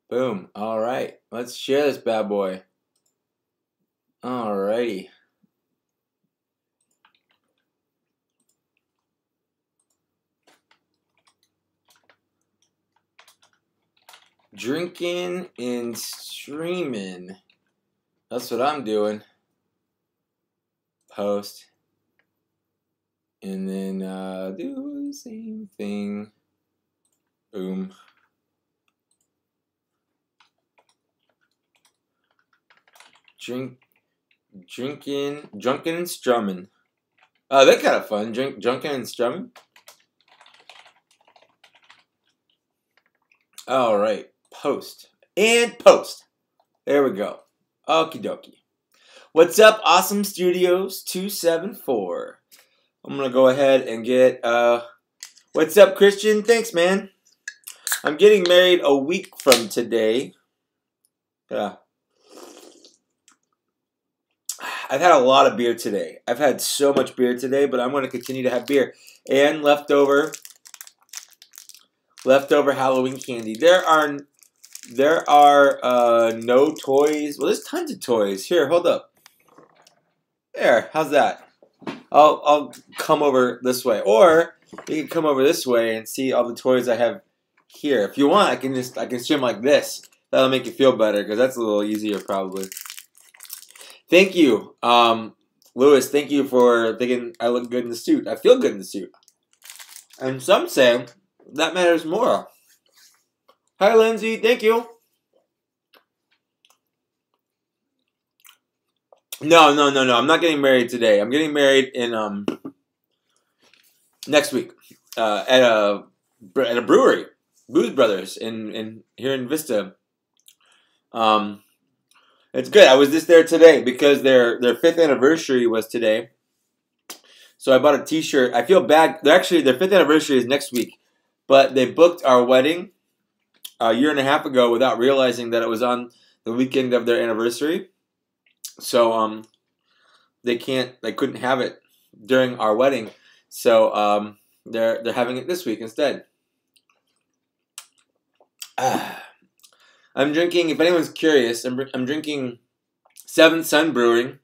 Boom. All right. Let's share this bad boy. All righty. Drinking and streaming. That's what I'm doing. Post. And then do the same thing. Boom. Drunken and strumming. Oh, they're kind of fun. Drunken and strumming. All right. Post. And post. There we go. Okie dokie. What's up, Awesome Studios 274? I'm going to go ahead and get, what's up, Christian? Thanks, man. I'm getting married a week from today. Yeah. I've had a lot of beer today. I've had so much beer today, but I'm going to continue to have beer. And leftover Halloween candy. There are no toys. Well, there's tons of toys. Here, hold up. There, how's that? I'll come over this way, or you can come over this way and see all the toys I have here. If you want, I can stream like this. That'll make you feel better because that's a little easier probably. Thank you, Lewis. Thank you for thinking I look good in the suit. I feel good in the suit, and some say that matters more. Hi, Lindsay. Thank you. No. I'm not getting married today. I'm getting married in next week at a brewery, Booze Brothers in here in Vista. It's good. I was just there today because their 5th anniversary was today. So I bought a T-shirt. I feel bad. Their 5th anniversary is next week, but they booked our wedding a year and a half ago without realizing that it was on the weekend of their anniversary. So they couldn't have it during our wedding. So they're having it this week instead. I'm drinking, if anyone's curious, I'm drinking 7th Sun Brewing.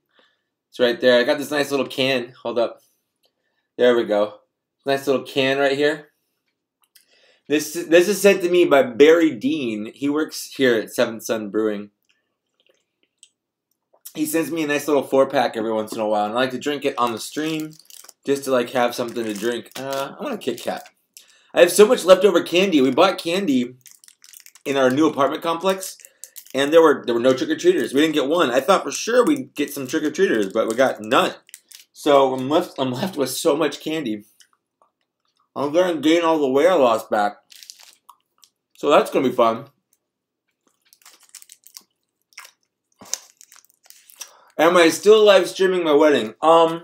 It's right there. I got this nice little can. Hold up. There we go. Nice little can right here. This is sent to me by Barry Dean. He works here at 7th Sun Brewing. He sends me a nice little 4-pack every once in a while, and I like to drink it on the stream just to like have something to drink. I want a Kit Kat. I have so much leftover candy. We bought candy in our new apartment complex, and there were no trick-or-treaters. We didn't get one. I thought for sure we'd get some trick-or-treaters, but we got none. So I'm left with so much candy. I'm going to gain all the weight I lost back. So that's going to be fun. Am I still live streaming my wedding? I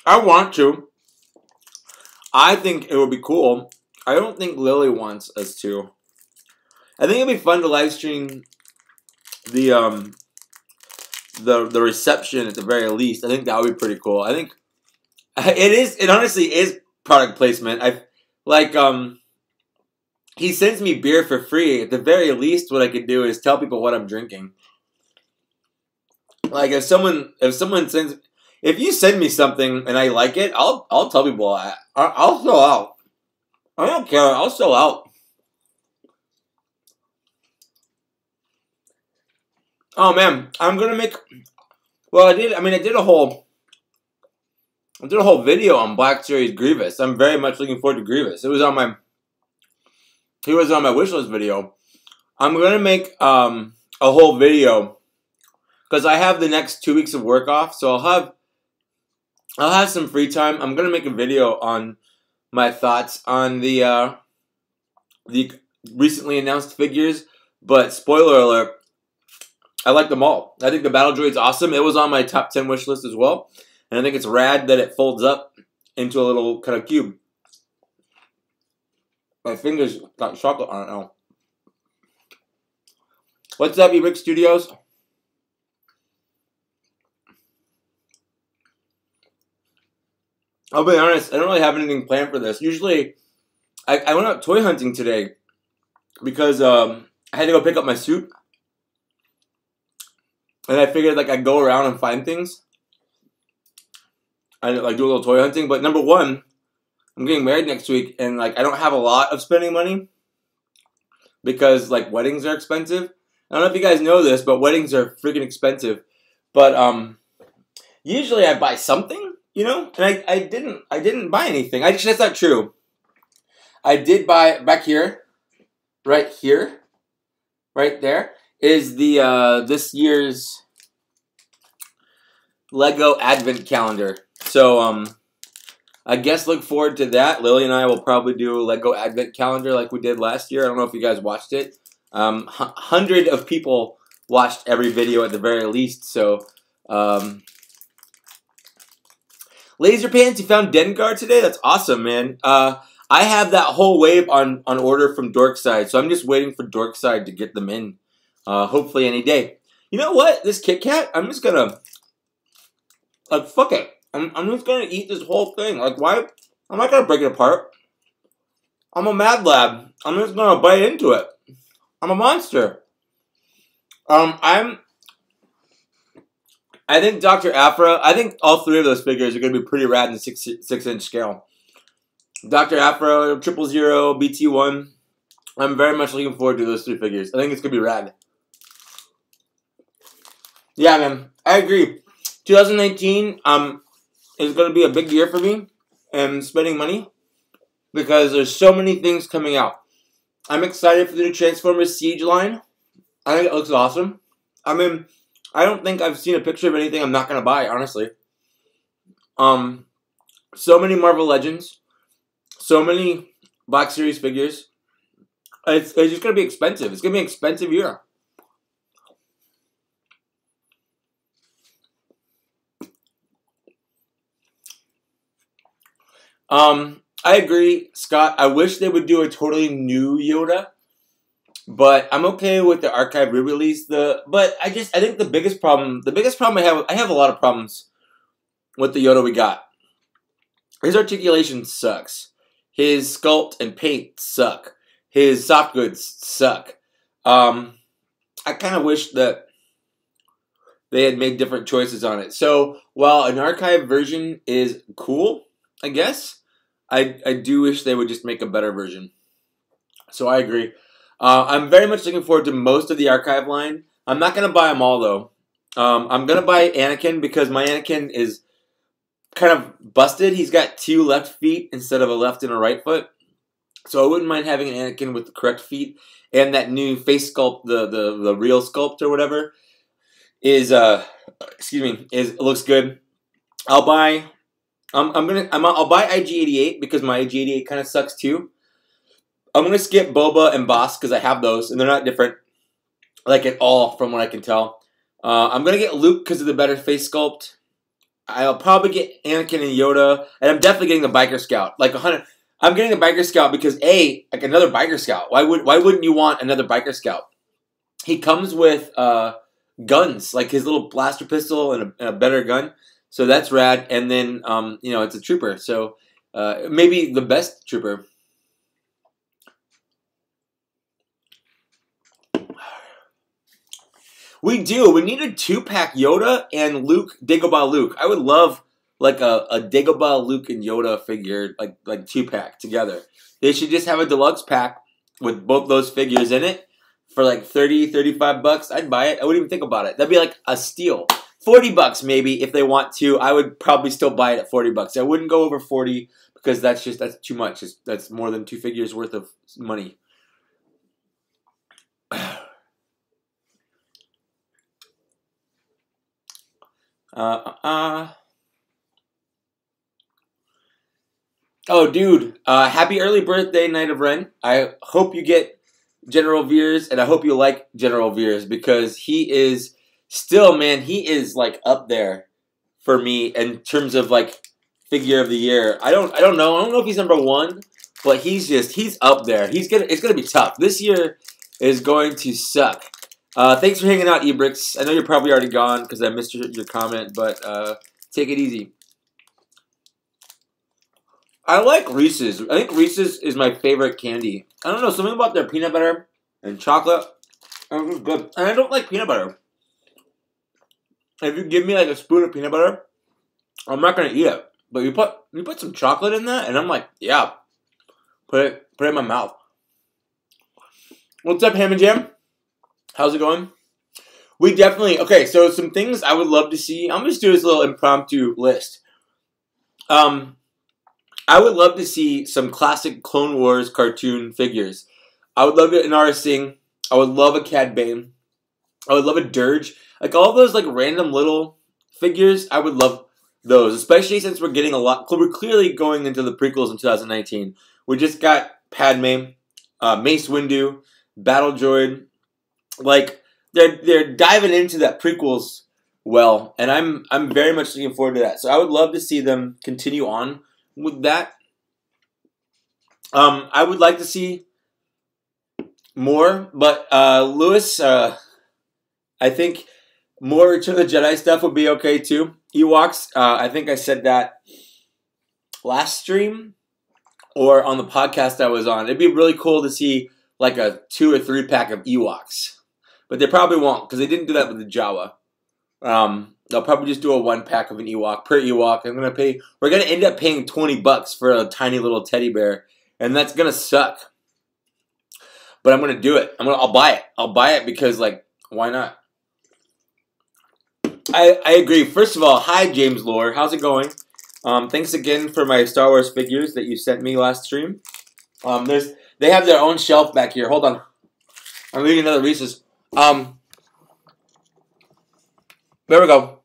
want to. I think it would be cool. I don't think Lily wants us to. I think it'd be fun to live stream the reception at the very least. I think that would be pretty cool. I think it honestly is product placement. He sends me beer for free. At the very least, what I could do is tell people what I'm drinking. Like if you send me something and I like it, I'll tell people. I'll sell out. I don't care. I'll sell out. Oh man, I'm gonna make. Well, I did a whole video on Black Series Grievous. I'm very much looking forward to Grievous. He was on my wishlist video. I'm gonna make a whole video because I have the next 2 weeks of work off, so I'll have some free time. I'm gonna make a video on my thoughts on the recently announced figures. But spoiler alert, I like them all. I think the Battle Droid's awesome. It was on my top 10 wish list as well. And I think it's rad that it folds up into a little kind of cube. My fingers got chocolate on it now. What's up, Eric Studios? I'll be honest, I don't really have anything planned for this. Usually, I went out toy hunting today because I had to go pick up my suit. And I figured like I'd go around and find things. I like do a little toy hunting. But number one, I'm getting married next week, and like I don't have a lot of spending money because like weddings are expensive. I don't know if you guys know this, but weddings are freaking expensive. But usually I buy something, you know, and I didn't buy anything. Actually, that's not true. I did buy back here, right there is the this year's Lego Advent Calendar. So I guess look forward to that. Lily and I will probably do a Lego Advent Calendar like we did last year. I don't know if you guys watched it. 100 of people watched every video at the very least. So Laser Pants, you found Dengar today? That's awesome, man. I have that whole wave on order from Dorkside, so I'm just waiting for Dorkside to get them in. Hopefully any day. You know what? This Kit Kat, I'm just gonna like fuck it. I'm just gonna eat this whole thing. Like why? I'm not gonna break it apart. I'm a Mad Lab. I'm just gonna bite into it. I'm a monster. I think Dr. Afra. I think all three of those figures are gonna be pretty rad in the 6-inch scale. Dr. Afro, 000, BT1. I'm very much looking forward to those three figures. I think it's going to be rad. Yeah, man. I agree. 2019 is going to be a big year for me and spending money because there's so many things coming out. I'm excited for the new Transformers Siege line. I think it looks awesome. I mean, I don't think I've seen a picture of anything I'm not going to buy, honestly. So many Marvel Legends. So many Black Series figures. It's just going to be expensive. It's going to be an expensive year. I agree, Scott. I wish they would do a totally new Yoda. But I'm okay with the archive re-release. But I think the biggest problem I have a lot of problems with the Yoda we got. His articulation sucks. His sculpt and paint suck. His soft goods suck. I kind of wish that they had made different choices on it. So while an archive version is cool, I guess, I do wish they would just make a better version. So I agree. I'm very much looking forward to most of the archive line. I'm not going to buy them all, though. I'm going to buy Anakin because my Anakin is kind of busted. He's got 2 left feet instead of a left and a right foot. So I wouldn't mind having an Anakin with the correct feet. And that new face sculpt, the real sculpt or whatever, looks good. I'll buy IG-88 because my IG-88 kind of sucks too. I'm gonna skip Boba and Boss because I have those and they're not different, like at all from what I can tell. I'm gonna get Luke because of the better face sculpt. I'll probably get Anakin and Yoda, and I'm definitely getting the Biker Scout. Like 100, I'm getting the Biker Scout because like another Biker Scout. Why wouldn't you want another Biker Scout? He comes with guns, like his little blaster pistol and a better gun, so that's rad. And then it's a trooper, so maybe the best trooper. We need a 2-pack Yoda and Luke, Dagobah Luke. I would love like a Dagobah Luke and Yoda figure, like 2-pack together. They should just have a deluxe pack with both those figures in it for like $30-35. I'd buy it. I wouldn't even think about it. That'd be like a steal. $40 maybe if they want to. I would probably still buy it at $40. I wouldn't go over 40 because that's too much. That's more than 2 figures worth of money. Oh, dude. Happy early birthday, Knight of Ren. I hope you get General Veers, and I hope you like General Veers because he is still, man, he is like up there for me in terms of like figure of the year. I don't know. I don't know if he's number 1, but he's up there. It's gonna be tough. This year is going to suck. Thanks for hanging out, Ebrix. I know you're probably already gone because I missed your comment, but take it easy. I like Reese's. I think Reese's is my favorite candy. I don't know, something about their peanut butter and chocolate. This is good. And I don't like peanut butter. If you give me like a spoon of peanut butter, I'm not gonna eat it. But you put some chocolate in that, and I'm like, yeah. Put it in my mouth. What's up, Ham and Jam? How's it going? We definitely so some things I would love to see. I'm just doing this little impromptu list. I would love to see some classic Clone Wars cartoon figures. I would love an Aurra Sing. I would love a Cad Bane. I would love a Dirge. Like all those like random little figures, I would love those. Especially since we're getting a lot. We're clearly going into the prequels in 2019. We just got Padme, Mace Windu, Battle Droid. Like they're diving into that prequels well, and I'm very much looking forward to that. So I would love to see them continue on with that. I would like to see more, but Lewis, I think more Return of the Jedi stuff would be okay too. Ewoks, I think I said that last stream or on the podcast I was on. It'd be really cool to see like a 2 or 3 pack of Ewoks, but they probably won't because they didn't do that with the Jawa. They'll probably just do a 1 pack of an Ewok per Ewok. We're gonna end up paying $20 for a tiny little teddy bear, and that's gonna suck. But I'm gonna do it. I'll buy it. I'll buy it because like, why not? I agree. First of all, hi James Lore. How's it going? Thanks again for my Star Wars figures that you sent me last stream. They have their own shelf back here. Hold on. I'm reading another Reese's. There we go.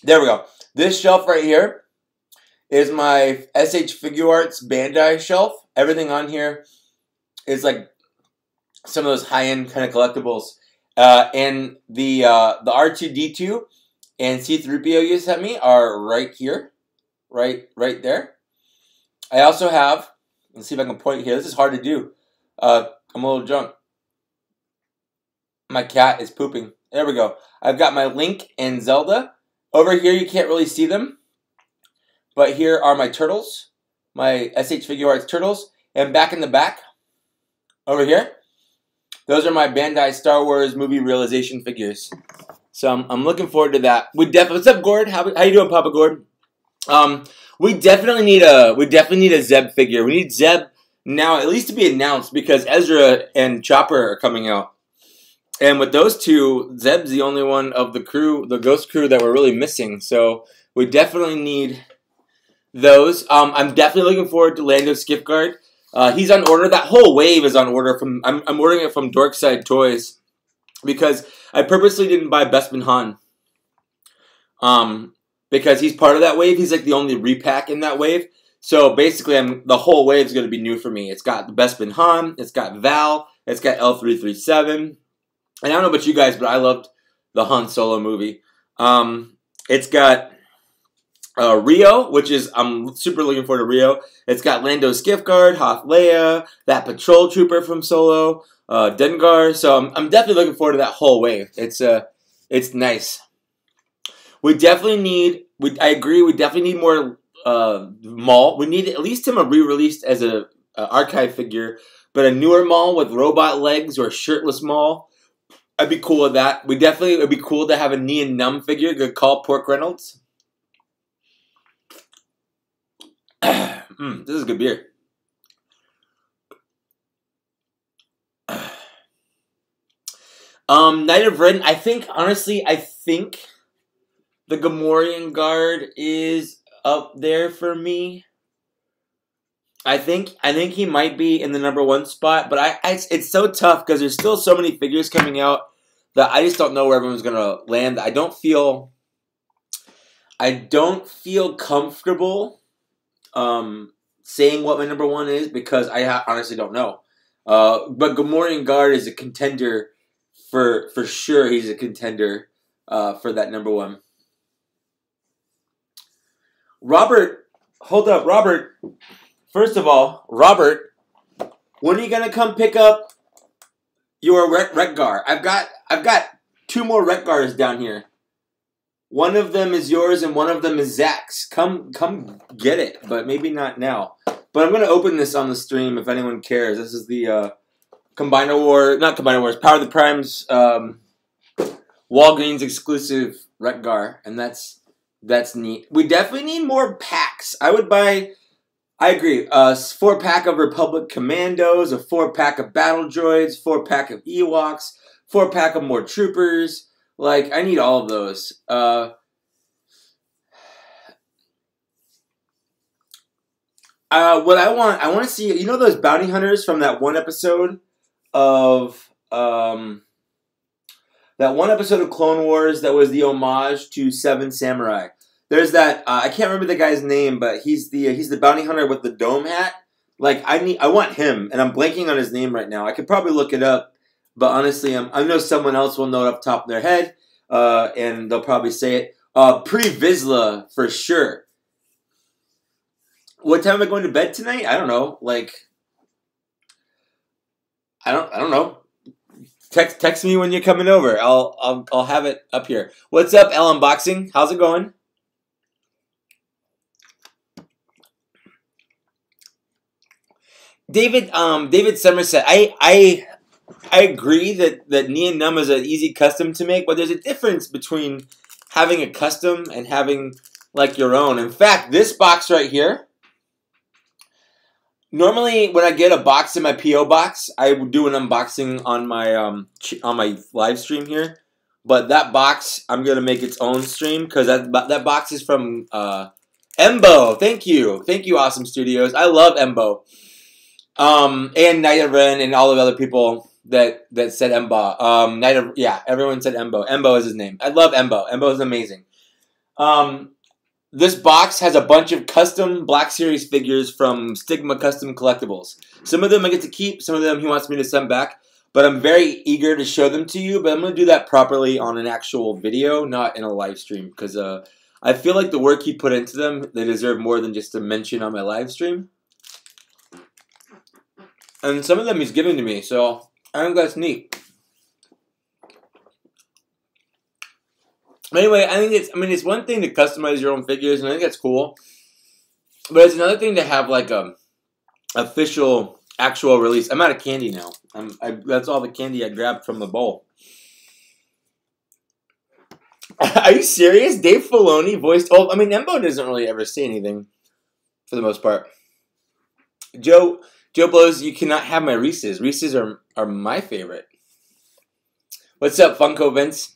There we go. This shelf right here is my SH Figure Arts Bandai shelf. Everything on here is like some of those high-end kind of collectibles. And the R2-D2 and C-3PO you sent me are right here. Right there. I also have, let's see if I can point here. This is hard to do. I'm a little drunk. My cat is pooping. There we go. I've got my Link and Zelda. Over here you can't really see them. But here are my turtles. My SH Figure Arts turtles. And back in the back, over here, those are my Bandai Star Wars movie realization figures. So I'm looking forward to that. What's up, Gord? How you doing, Papa Gord? We definitely need a Zeb figure. We need Zeb now, at least to be announced, because Ezra and Chopper are coming out. And with those two, Zeb's the only one of the crew, the Ghost crew, that we're really missing. So we definitely need those. I'm definitely looking forward to Lando Skipguard. He's on order. That whole wave is on order. I'm ordering it from Dorkside Toys because I purposely didn't buy Bespin Han. Because he's part of that wave. He's like the only repack in that wave. So basically, the whole wave is going to be new for me. It's got the Bespin Han. It's got Val. It's got L337. And I don't know about you guys, but I loved the Han Solo movie. It's got Rio, which is, I'm super looking forward to Rio. It's got Lando Skipguard, Hoth Leia, that patrol trooper from Solo, Dengar. So I'm definitely looking forward to that whole wave. It's nice. We definitely need, I agree, we definitely need more Maul. We need at least him re-released as a archive figure, but a newer Maul with robot legs or shirtless Maul. I'd be cool with that. It'd be cool to have a Knee and Numb figure. Good call, Pork Reynolds. This is good beer. Knight of Ren. I think the Gamorrean Guard is up there for me. I think he might be in the #1 spot, but it's so tough because there's still so many figures coming out that I just don't know where everyone's gonna land. I don't feel comfortable saying what my #1 is because I honestly don't know. But Gamorrean Guard is a contender for sure. He's a contender for that #1. Robert, hold up, Robert. First of all, Robert, when are you gonna come pick up your Retgar? I've got 2 more Retgars down here. One of them is yours and one of them is Zach's. Come get it, but maybe not now. But I'm gonna open this on the stream if anyone cares. This is the Combiner War, not Combiner Wars, Power of the Primes, Walgreens exclusive Retgar, and that's neat. We definitely need more packs. I would buy. I agree. A 4-pack of Republic Commandos, a 4-pack of Battle Droids, 4-pack of Ewoks, 4-pack of more Troopers. Like, I need all of those. What I want to see, you know those bounty hunters from that one episode of, Clone Wars that was the homage to Seven Samurai. There's that, I can't remember the guy's name, but he's the bounty hunter with the dome hat. Like, I want him, and I'm blanking on his name right now. I could probably look it up, but honestly, I know someone else will know it off the top of their head, and they'll probably say it. Pre-Vizsla, for sure. What time am I going to bed tonight? I don't know. Like, I don't know. Text me when you're coming over. I'll have it up here. What's up, L Unboxing? How's it going? David Somerset. I agree that Nien Num is an easy custom to make, but there's a difference between having a custom and having like your own. In fact, this box right here. Normally, when I get a box in my PO box, I would do an unboxing on my live stream here. But that box, I'm gonna make its own stream because that box is from Embo. Thank you, Awesome Studios. I love Embo, and Night of Ren and all of the other people that said Embo. Everyone said Embo. Embo is his name. I love Embo. Embo is amazing. This box has a bunch of custom Black Series figures from Stigma Custom Collectibles. Some of them I get to keep, some of them he wants me to send back, but I'm very eager to show them to you, but I'm going to do that properly on an actual video, not in a live stream, because I feel like the work he put into them, they deserve more than just a mention on my live stream. And some of them he's giving to me, so I think that's neat. Anyway, it's one thing to customize your own figures, and I think that's cool. But it's another thing to have like a official, actual release. I'm out of candy now. That's all the candy I grabbed from the bowl. Are you serious? Dave Filoni voiced. Oh, Embo doesn't really ever say anything, for the most part. Joe blows. You cannot have my Reese's. Reese's are my favorite. What's up, Funko Vince?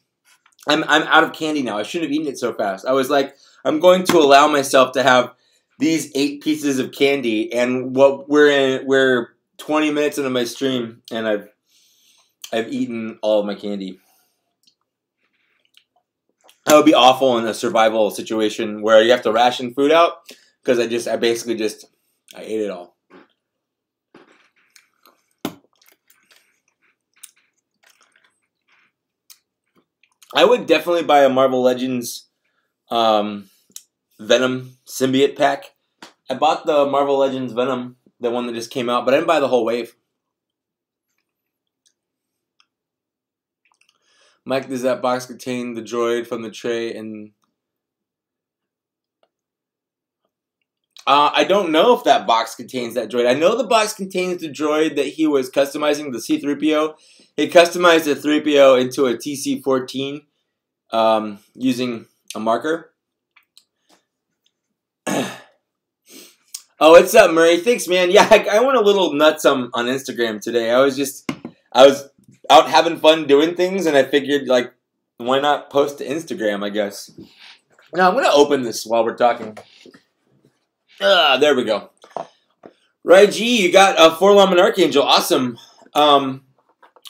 I'm out of candy now. I shouldn't have eaten it so fast. I was like, I'm going to allow myself to have these 8 pieces of candy, and we're 20 minutes into my stream, and I've eaten all of my candy. That would be awful in a survival situation where you have to ration food out, because I basically ate it all. I would definitely buy a Marvel Legends Venom symbiote pack. I bought the Marvel Legends Venom, the one that just came out, but I didn't buy the whole wave. Mike, does that box contain the droid from the tray? And I don't know if that box contains that droid. I know the box contains the droid that he was customizing, the C-3PO. He customized the 3PO into a TC-14 using a marker. Oh, what's up, Murray? Thanks, man. Yeah, I went a little nuts on Instagram today. I was out having fun doing things, and I figured, like, why not post to Instagram, I guess. Now, I'm going to open this while we're talking. There we go. Right, G, you got Forlom and Archangel. Awesome.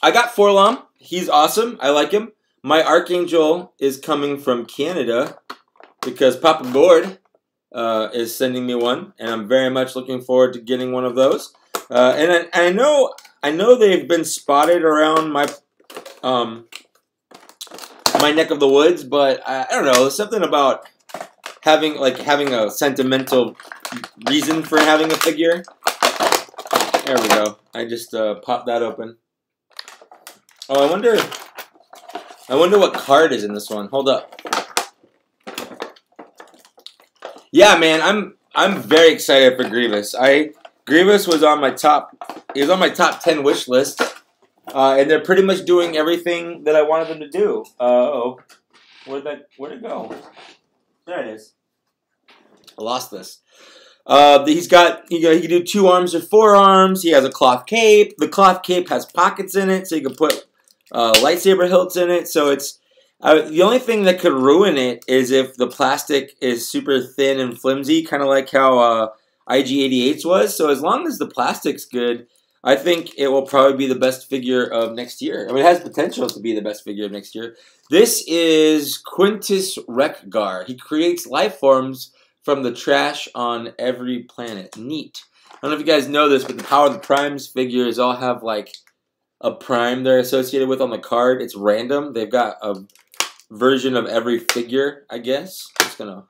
I got Forlom. He's awesome. I like him. My Archangel is coming from Canada because Papa Gord is sending me one, and I'm very much looking forward to getting one of those. And I know they've been spotted around my my neck of the woods, but I don't know. There's something about having a sentimental reason for having a figure. There we go. I just popped that open. Oh, I wonder what card is in this one. Hold up. Yeah, man, I'm very excited for Grievous. Grievous was on my top. He was on my top 10 wish list. And they're pretty much doing everything that I wanted them to do. Where'd it go? There it is. I lost this. He can do 2 arms or 4 arms. He has a cloth cape. The cloth cape has pockets in it, so you can put lightsaber hilts in it. So it's the only thing that could ruin it is if the plastic is super thin and flimsy, kind of like how IG-88's was. So as long as the plastic's good, I think it will probably be the best figure of next year. I mean, it has potential to be the best figure of next year. This is Quintus Rekgar. He creates life forms from the trash on every planet. Neat. I don't know if you guys know this, but the Power of the Primes figures all have like a prime they're associated with on the card. It's random. They've got a version of every figure, I guess. I'm just gonna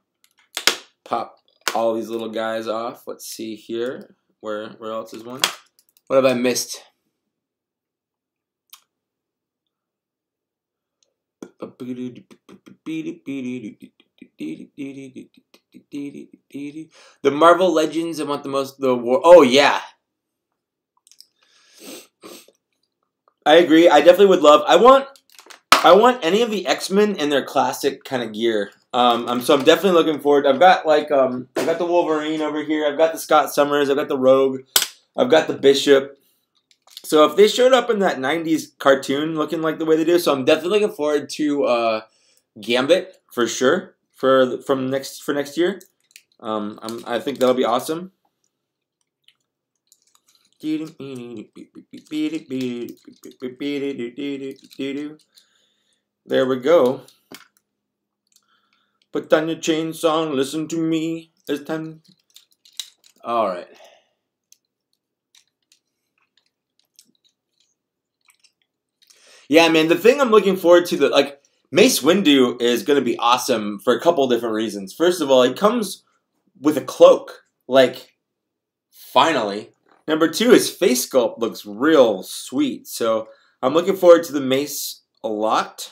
pop all these little guys off. Let's see here. Where else is one? What have I missed? The Marvel Legends. I want the most. Oh yeah, I agree. I definitely would love. I want any of the X-Men in their classic kind of gear. So I'm definitely looking forward. I've got I've got the Wolverine over here. I've got the Scott Summers. I've got the Rogue. I've got the Bishop. So if they showed up in that 90s cartoon looking like the way they do, so I'm definitely looking forward to Gambit for sure for next year. I think that'll be awesome. There we go. Put down your chainsaw and listen to me. It's time. All right. Yeah, man, the thing I'm looking forward to, Mace Windu is going to be awesome for a couple different reasons. First of all, he comes with a cloak, finally. Number 2, his face sculpt looks real sweet, so I'm looking forward to the Mace a lot.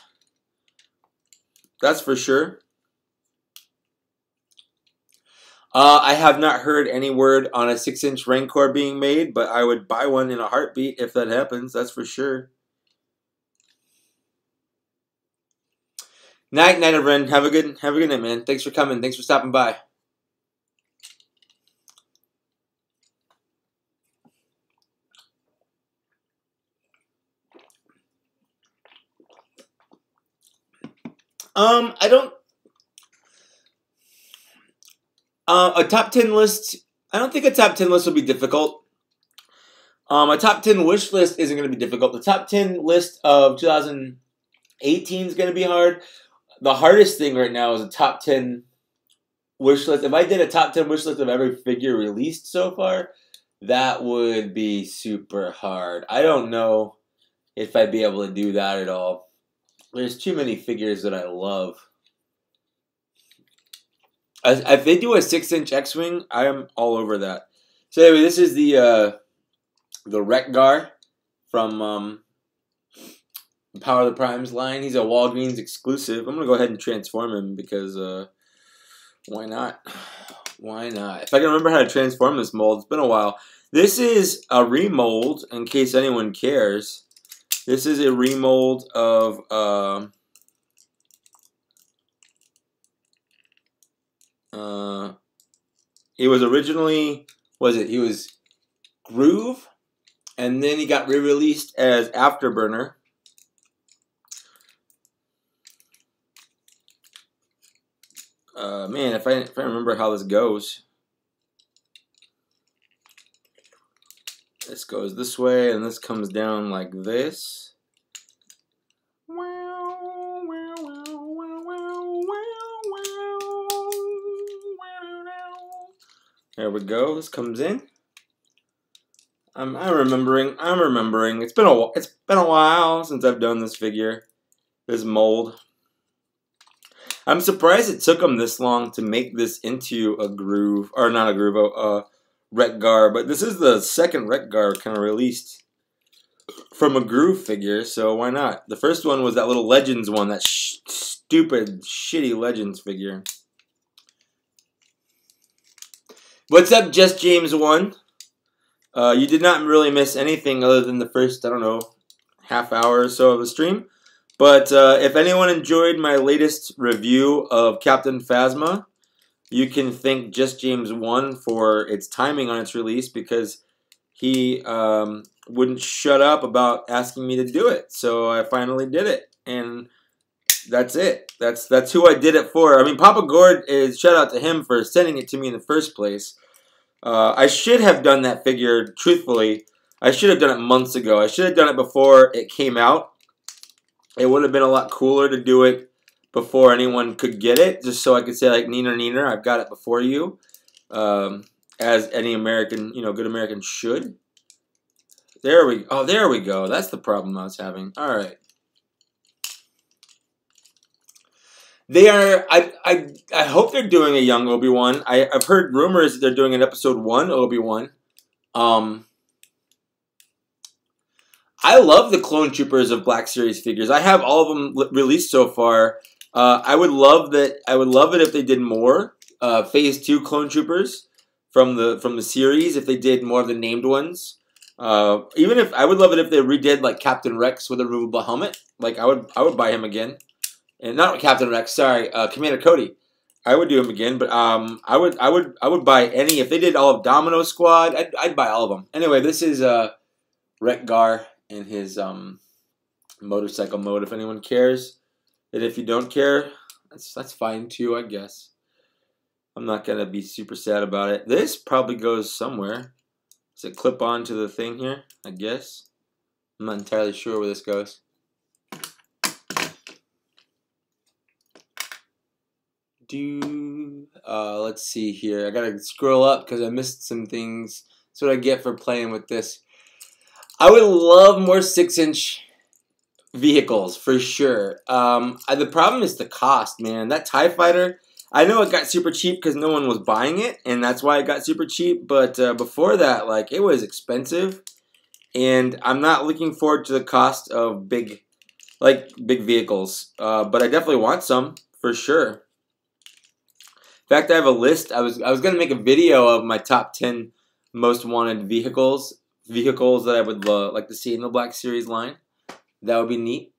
That's for sure. I have not heard any word on a 6-inch Rancor being made, but I would buy one in a heartbeat if that happens, that's for sure. Night, everyone. Have a good night, man. Thanks for coming. Thanks for stopping by. I don't. A top 10 list. I don't think a top 10 list will be difficult. A top 10 wish list isn't going to be difficult. The top 10 list of 2018 is going to be hard. The hardest thing right now is a top 10 wish list. If I did a top 10 wish list of every figure released so far, that would be super hard. I don't know if I'd be able to do that at all. There's too many figures that I love. If they do a 6-inch X-Wing, I am all over that. So anyway, this is the Rekgar from Power of the Primes line. He's a Walgreens exclusive. I'm going to go ahead and transform him because why not? Why not? If I can remember how to transform this mold, it's been a while. This is a remold, in case anyone cares. This is a remold of it was originally, he was Groove, and then he got re-released as Afterburner. Man, if I remember how this goes. This goes this way, and this comes down like this. There we go. This comes in. I'm remembering. It's been a while since I've done this figure, this mold. I'm surprised it took them this long to make this into a Groove, or not a Groove, Rekgar. But this is the second Rekgar kind of released from a Groove figure, so why not? The first one was that little Legends one, that stupid, shitty Legends figure. What's up, Just James 1? You did not really miss anything other than the first, I don't know, half hour or so of the stream. But if anyone enjoyed my latest review of Captain Phasma, you can thank Just James 1 for its timing on its release, because he wouldn't shut up about asking me to do it. So I finally did it, and that's it. That's who I did it for. I mean, Papa Gord is, shout out to him for sending it to me in the first place. I should have done that figure, truthfully. I should have done it months ago. I should have done it before it came out. It would have been a lot cooler to do it before anyone could get it, just so I could say, like, Neener, Neener, I've got it before you, as any American, good American should. There we go. That's the problem I was having. All right. They are. I hope they're doing a young Obi-Wan. I've heard rumors that they're doing an episode 1 Obi-Wan. I love the Clone Troopers of Black Series figures. I have all of them released so far. I would love that. I would love it if they did more Phase 2 Clone Troopers from the series. If they did more of the named ones. Even if I would love it if they redid like Captain Rex with a removable helmet. Like I would buy him again. And not Captain Rex, sorry, Commander Cody. I would do him again, but I would buy any. If they did all of Domino Squad, I'd buy all of them. Anyway, this is Retgar in his motorcycle mode, if anyone cares. And if you don't care, that's fine too, I guess. I'm not gonna be super sad about it. This probably goes somewhere. Does it clip on to the thing here? I guess. I'm not entirely sure where this goes. Let's see here. I gotta scroll up because I missed some things. That's what I get for playing with this. I would love more 6-inch vehicles for sure. The problem is the cost, man. That TIE Fighter, I know it got super cheap because no one was buying it, and that's why it got super cheap. But before that, like, it was expensive, and I'm not looking forward to the cost of big vehicles. But I definitely want some for sure. In fact, I have a list. I was gonna make a video of my top 10 most wanted vehicles that I would like to see in the Black Series line. That would be neat.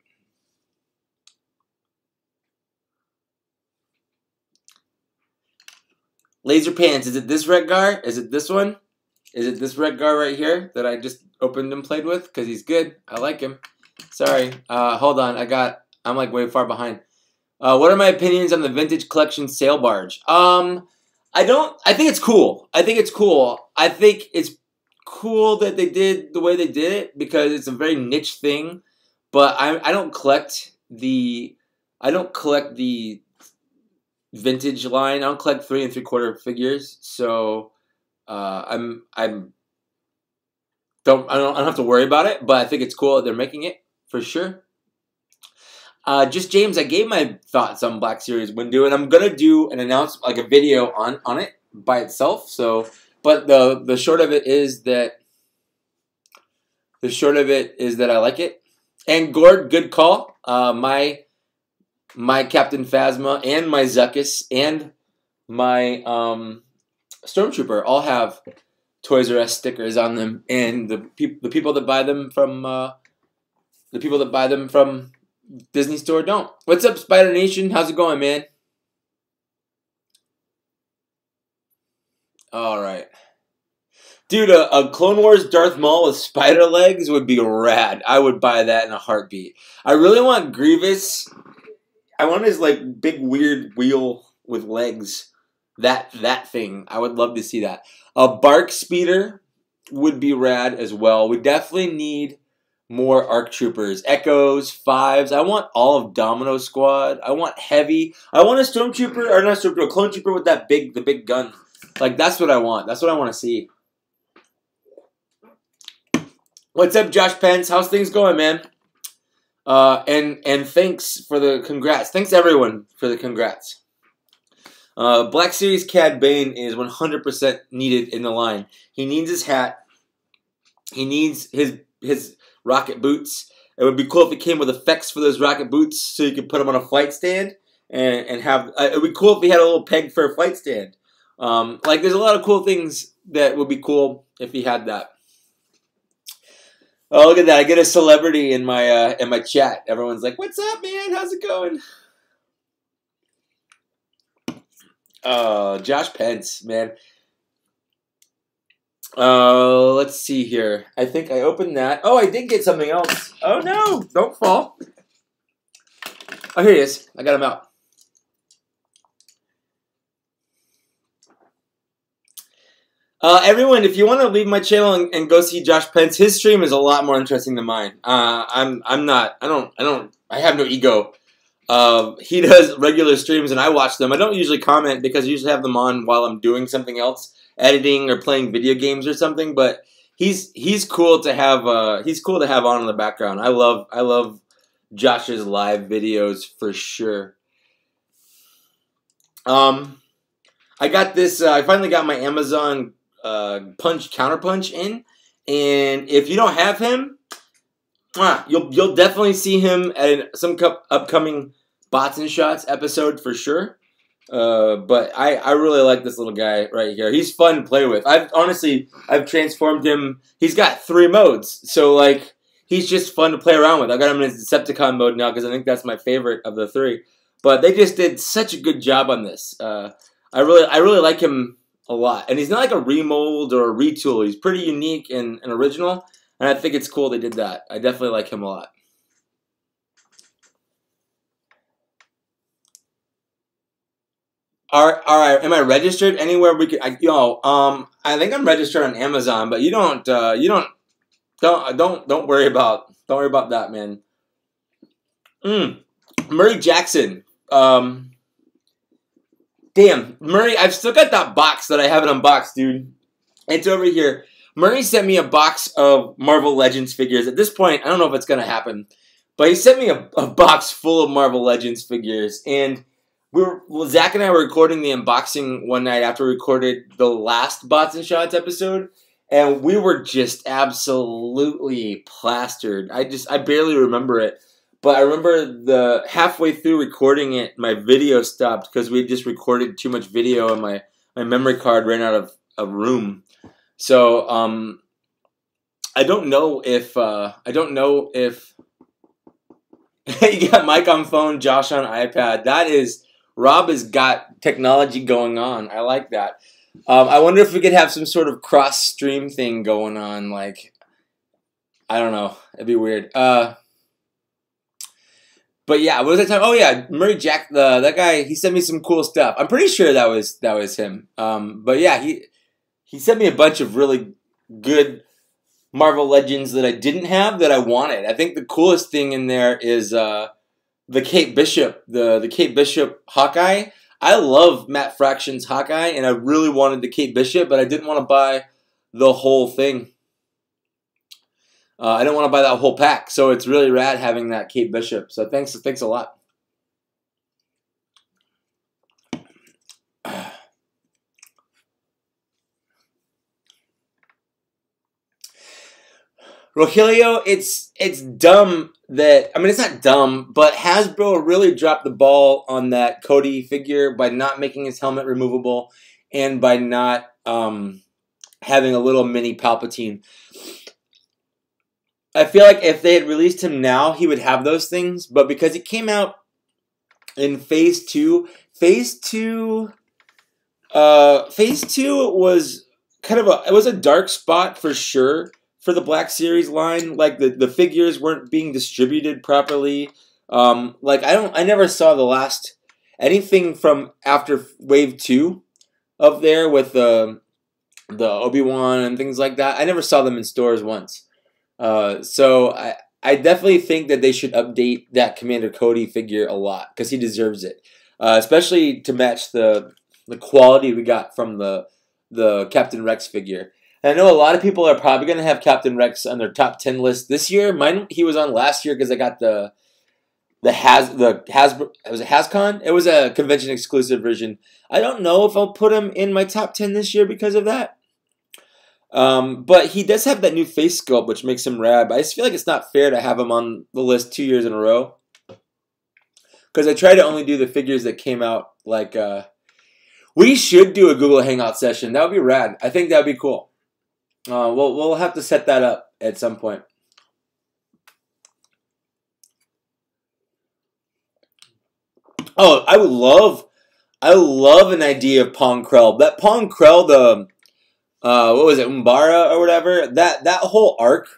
Laser Pants. Is it this Retgar? Is it this one? Is it this Retgar right here that I just opened and played with? Because he's good. I like him. Sorry. Hold on. I'm like way far behind. What are my opinions on the Vintage Collection Sail Barge? I think it's cool. I think it's cool that they did the way they did it because it's a very niche thing. But I don't collect the vintage line. I don't collect 3 3/4 figures. So I don't have to worry about it. But I think it's cool that they're making it for sure. Just James, I gave my thoughts on Black Series Windu, and I'm gonna do an announcement, like a video on it by itself. So, but the short of it is that I like it. And Gord, good call. My Captain Phasma and my Zuckuss and my Stormtrooper all have Toys R Us stickers on them, and the people that buy them from Disney Store don't. What's up, Spider Nation? How's it going, man? All right. Dude, a Clone Wars Darth Maul with spider legs would be rad. I would buy that in a heartbeat. I really want Grievous. I want his, like, big weird wheel with legs. That thing. I would love to see that. A Bark Speeder would be rad as well. We definitely need more ARC Troopers. Echoes, Fives. I want all of Domino Squad. I want Heavy. I want a Stormtrooper, or not a Stormtrooper, a Clone Trooper with the big gun. Like, that's what I want. That's what I want to see. What's up, Josh Pence? How's things going, man? And thanks for the congrats. Thanks, everyone, for the congrats. Black Series Cad Bane is 100% needed in the line. He needs his hat. He needs his rocket boots. It would be cool if it came with effects for those rocket boots so you could put them on a flight stand and have... it would be cool if he had a little peg for a flight stand. Like, there's a lot of cool things that would be cool if he had that. Oh, look at that! I get a celebrity in my chat. Everyone's like, "What's up, man? How's it going?" Josh Pence, man. Let's see here. I think I opened that. Oh, I did get something else. Oh no! Don't fall. Oh, here he is. I got him out. Everyone, if you want to leave my channel and go see Josh Pence, his stream is a lot more interesting than mine. I'm not. I have no ego. He does regular streams and I watch them. I don't usually comment because I usually have them on while I'm doing something else, editing or playing video games or something. But he's cool to have. He's cool to have on in the background. I love Josh's live videos for sure. I got this. I finally got my Amazon Counterpunch in, and if you don't have him, you'll definitely see him at some upcoming Bots and Shots episode for sure. But I really like this little guy right here. He's fun to play with. I've transformed him. He's got 3 modes, so like he's just fun to play around with. I got him in his Decepticon mode now because I think that's my favorite of the 3. But they just did such a good job on this. I really like him a lot, and he's not like a remold or a retool. He's pretty unique and original, and I think it's cool they did that. I definitely like him a lot. All right. Am I registered anywhere we could? I think I'm registered on Amazon, but you don't worry about that, man. Murray Jackson. Damn, Murray, I've still got that box that I haven't unboxed, dude. It's over here. Murray sent me a box of Marvel Legends figures. At this point, I don't know if it's going to happen, but he sent me a box full of Marvel Legends figures. And Zach and I were recording the unboxing one night after we recorded the last Bots and Shots episode, and we were just absolutely plastered. I barely remember it. But I remember the halfway through recording it, my video stopped because we just recorded too much video and my memory card ran out of room. So I don't know if you got Mike on phone, Josh on iPad. Rob has got technology going on. I like that. I wonder if we could have some sort of cross stream thing going on. Like, I don't know. It'd be weird. But yeah, what was I talking? Oh yeah, Murray Jack, that guy. He sent me some cool stuff. I'm pretty sure that was him. But yeah, he sent me a bunch of really good Marvel Legends that I didn't have that I wanted. I think the coolest thing in there is the Kate Bishop, the Kate Bishop Hawkeye. I love Matt Fraction's Hawkeye, and I really wanted the Kate Bishop, but I didn't want to buy the whole thing. I didn't want to buy that whole pack, so it's really rad having that Kate Bishop. So thanks a lot. Rogelio, it's dumb that, I mean, it's not dumb, but Hasbro really dropped the ball on that Cody figure by not making his helmet removable and by not having a little mini Palpatine. I feel like if they had released him now, he would have those things. But because he came out in Phase 2, Phase 2 was kind of it was a dark spot for sure for the Black Series line. Like the figures weren't being distributed properly. I never saw anything from after Wave 2 of there with the Obi-Wan and things like that. I never saw them in stores once. So I definitely think that they should update that Commander Cody figure a lot because he deserves it, especially to match the quality we got from the Captain Rex figure. And I know a lot of people are probably going to have Captain Rex on their top 10 list this year. Mine, he was on last year because I got the Hasbro. It was a HasCon. It was a convention exclusive version. I don't know if I'll put him in my top 10 this year because of that. But he does have that new face sculpt, which makes him rad. But I just feel like it's not fair to have him on the list 2 years in a row. Because I try to only do the figures that came out, like, we should do a Google Hangout session. That would be rad. I think that would be cool. We'll have to set that up at some point. Oh, I love an idea of Pong Krell. That Pong Krell, the what was it, Umbara or whatever. That whole arc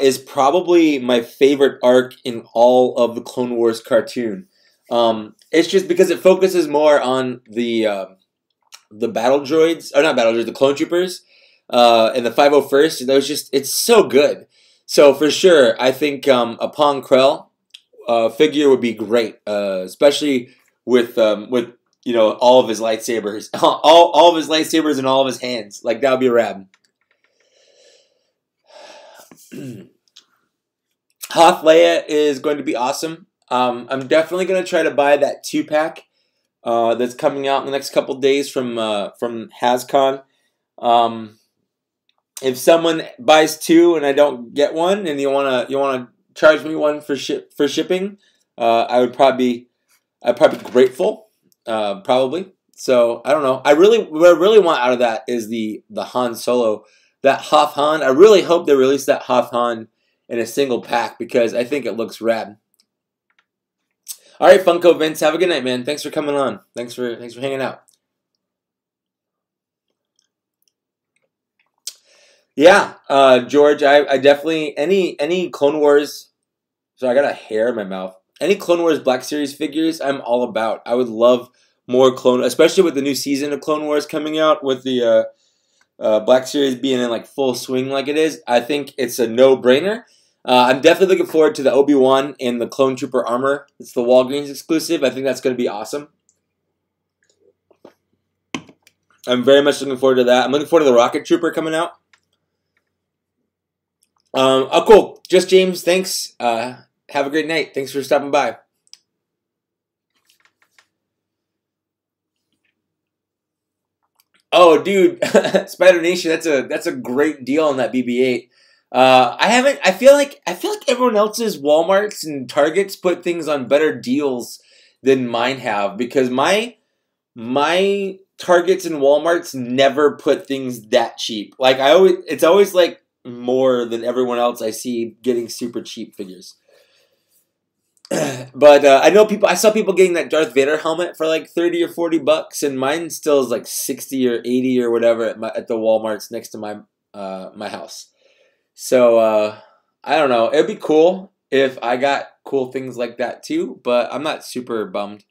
is probably my favorite arc in all of the Clone Wars cartoon. It's just because it focuses more on the battle droids, or not battle droids, the clone troopers, and the 501st. That was just, it's so good. So for sure, I think a Pong Krell figure would be great, especially with all of his lightsabers, all of his lightsabers in all of his hands. Like that would be rad. Hoth Leia is going to be awesome. I'm definitely going to try to buy that 2-pack that's coming out in the next couple days from HasCon. If someone buys 2 and I don't get one, and you wanna charge me one for shipping, I'd probably be grateful. Probably. So I don't know. What I really want out of that is the Han Solo, that Hoth Han. I really hope they release that Hoth Han in a single pack because I think it looks rad. All right, Funko Vince, have a good night, man. Thanks for coming on. Thanks for hanging out. Yeah, George, I definitely any Clone Wars. So I got a hair in my mouth. Any Clone Wars Black Series figures, I'm all about. I would love more Clone, especially with the new season of Clone Wars coming out, with the Black Series being in like full swing like it is. I think it's a no-brainer. I'm definitely looking forward to the Obi-Wan and the Clone Trooper armor. It's the Walgreens exclusive. I think that's going to be awesome. I'm very much looking forward to that. I'm looking forward to the Rocket Trooper coming out. Oh, cool. Just James, thanks. Have a great night. Thanks for stopping by. Oh, dude, Spider Nation, that's a great deal on that BB-8. I feel like everyone else's Walmarts and Targets put things on better deals than mine have, because my Targets and Walmarts never put things that cheap. Like it's always like more than everyone else I see getting super cheap figures. But I saw people getting that Darth Vader helmet for like 30 or 40 bucks, and mine still is like 60 or 80 or whatever at the Walmarts next to my house. So I don't know. It'd be cool if I got cool things like that too, but I'm not super bummed.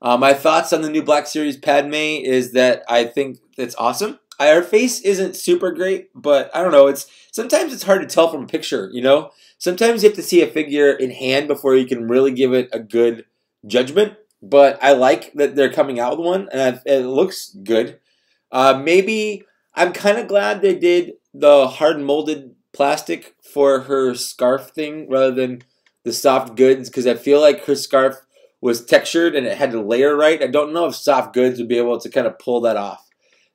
My thoughts on the new Black Series Padme is that I think it's awesome. Her face isn't super great, but I don't know. Sometimes it's hard to tell from a picture, you know? Sometimes you have to see a figure in hand before you can really give it a good judgment. But I like that they're coming out with one, and it looks good. Maybe I'm kind of glad they did the hard molded plastic for her scarf thing rather than the soft goods, because I feel like her scarf was textured and it had to layer right. I don't know if soft goods would be able to kind of pull that off.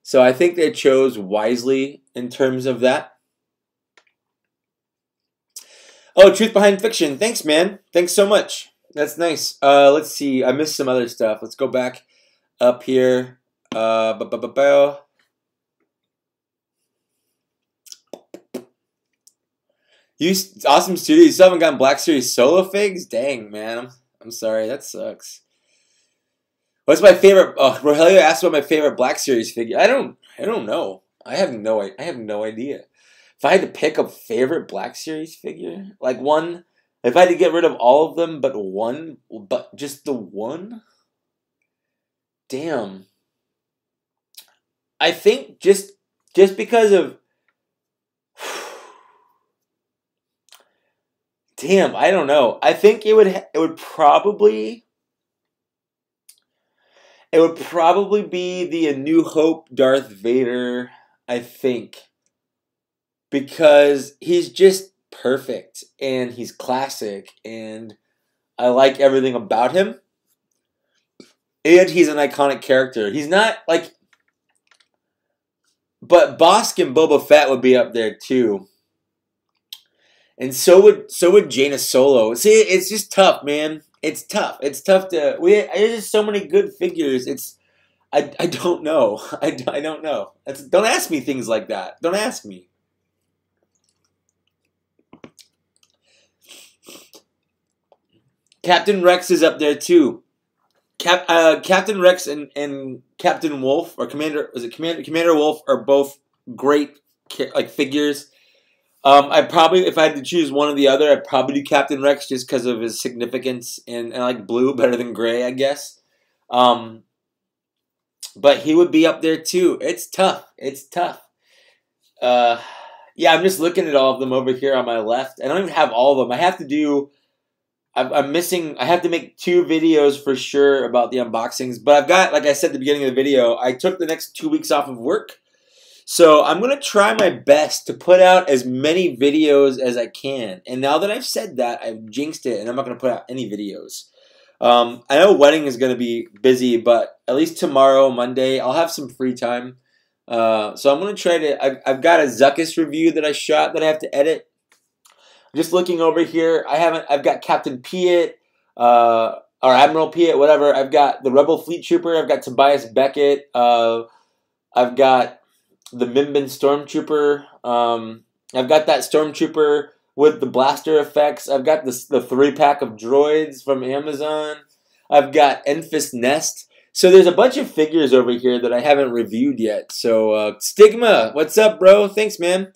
So I think they chose wisely in terms of that. Oh, Truth Behind Fiction. Thanks, man. Thanks so much. That's nice. Let's see. I missed some other stuff. Let's go back up here. Awesome Studio. You still haven't gotten Black Series solo figs? Dang, man. I'm sorry. That sucks. What's my favorite? Oh, Rogelio asked about my favorite Black Series figure. I don't know. I have no idea. If I had to pick a favorite Black Series figure, like one, if I had to get rid of all of them but just the one, damn. I think just because of, damn, I don't know. I think it would probably be the A New Hope Darth Vader, I think. Because he's just perfect, and he's classic, and I like everything about him. And he's an iconic character. He's not like... But Bosk and Boba Fett would be up there too. And so would Jaina Solo. See, it's just tough, man. It's tough. It's tough to... There's just so many good figures. I don't know. I don't know. Don't ask me things like that. Don't ask me. Captain Rex is up there too. Captain Rex and Captain Wolf or Commander Wolf are both great like figures. I probably, if I had to choose one or the other, I'd probably do Captain Rex just because of his significance, and I like blue better than gray, I guess. But he would be up there too. It's tough. It's tough. Yeah, I'm just looking at all of them over here on my left. I don't even have all of them. I have to do. I'm missing. I have to make 2 videos for sure about the unboxings. But I've got, like I said at the beginning of the video, I took the next 2 weeks off of work. So I'm going to try my best to put out as many videos as I can. And now that I've said that, I've jinxed it, and I'm not going to put out any videos. I know wedding is going to be busy, but at least tomorrow, Monday, I'll have some free time. So I'm going to try to... I've got a Zuckuss review that I shot that I have to edit. Just looking over here, I've got Captain Piet, or Admiral Piet, whatever. I've got the Rebel Fleet Trooper. I've got Tobias Beckett. I've got the Mimban Stormtrooper. I've got that Stormtrooper with the blaster effects. I've got the 3-pack of droids from Amazon. I've got Enfys Nest. So there's a bunch of figures over here that I haven't reviewed yet. So Stigma, what's up, bro? Thanks, man.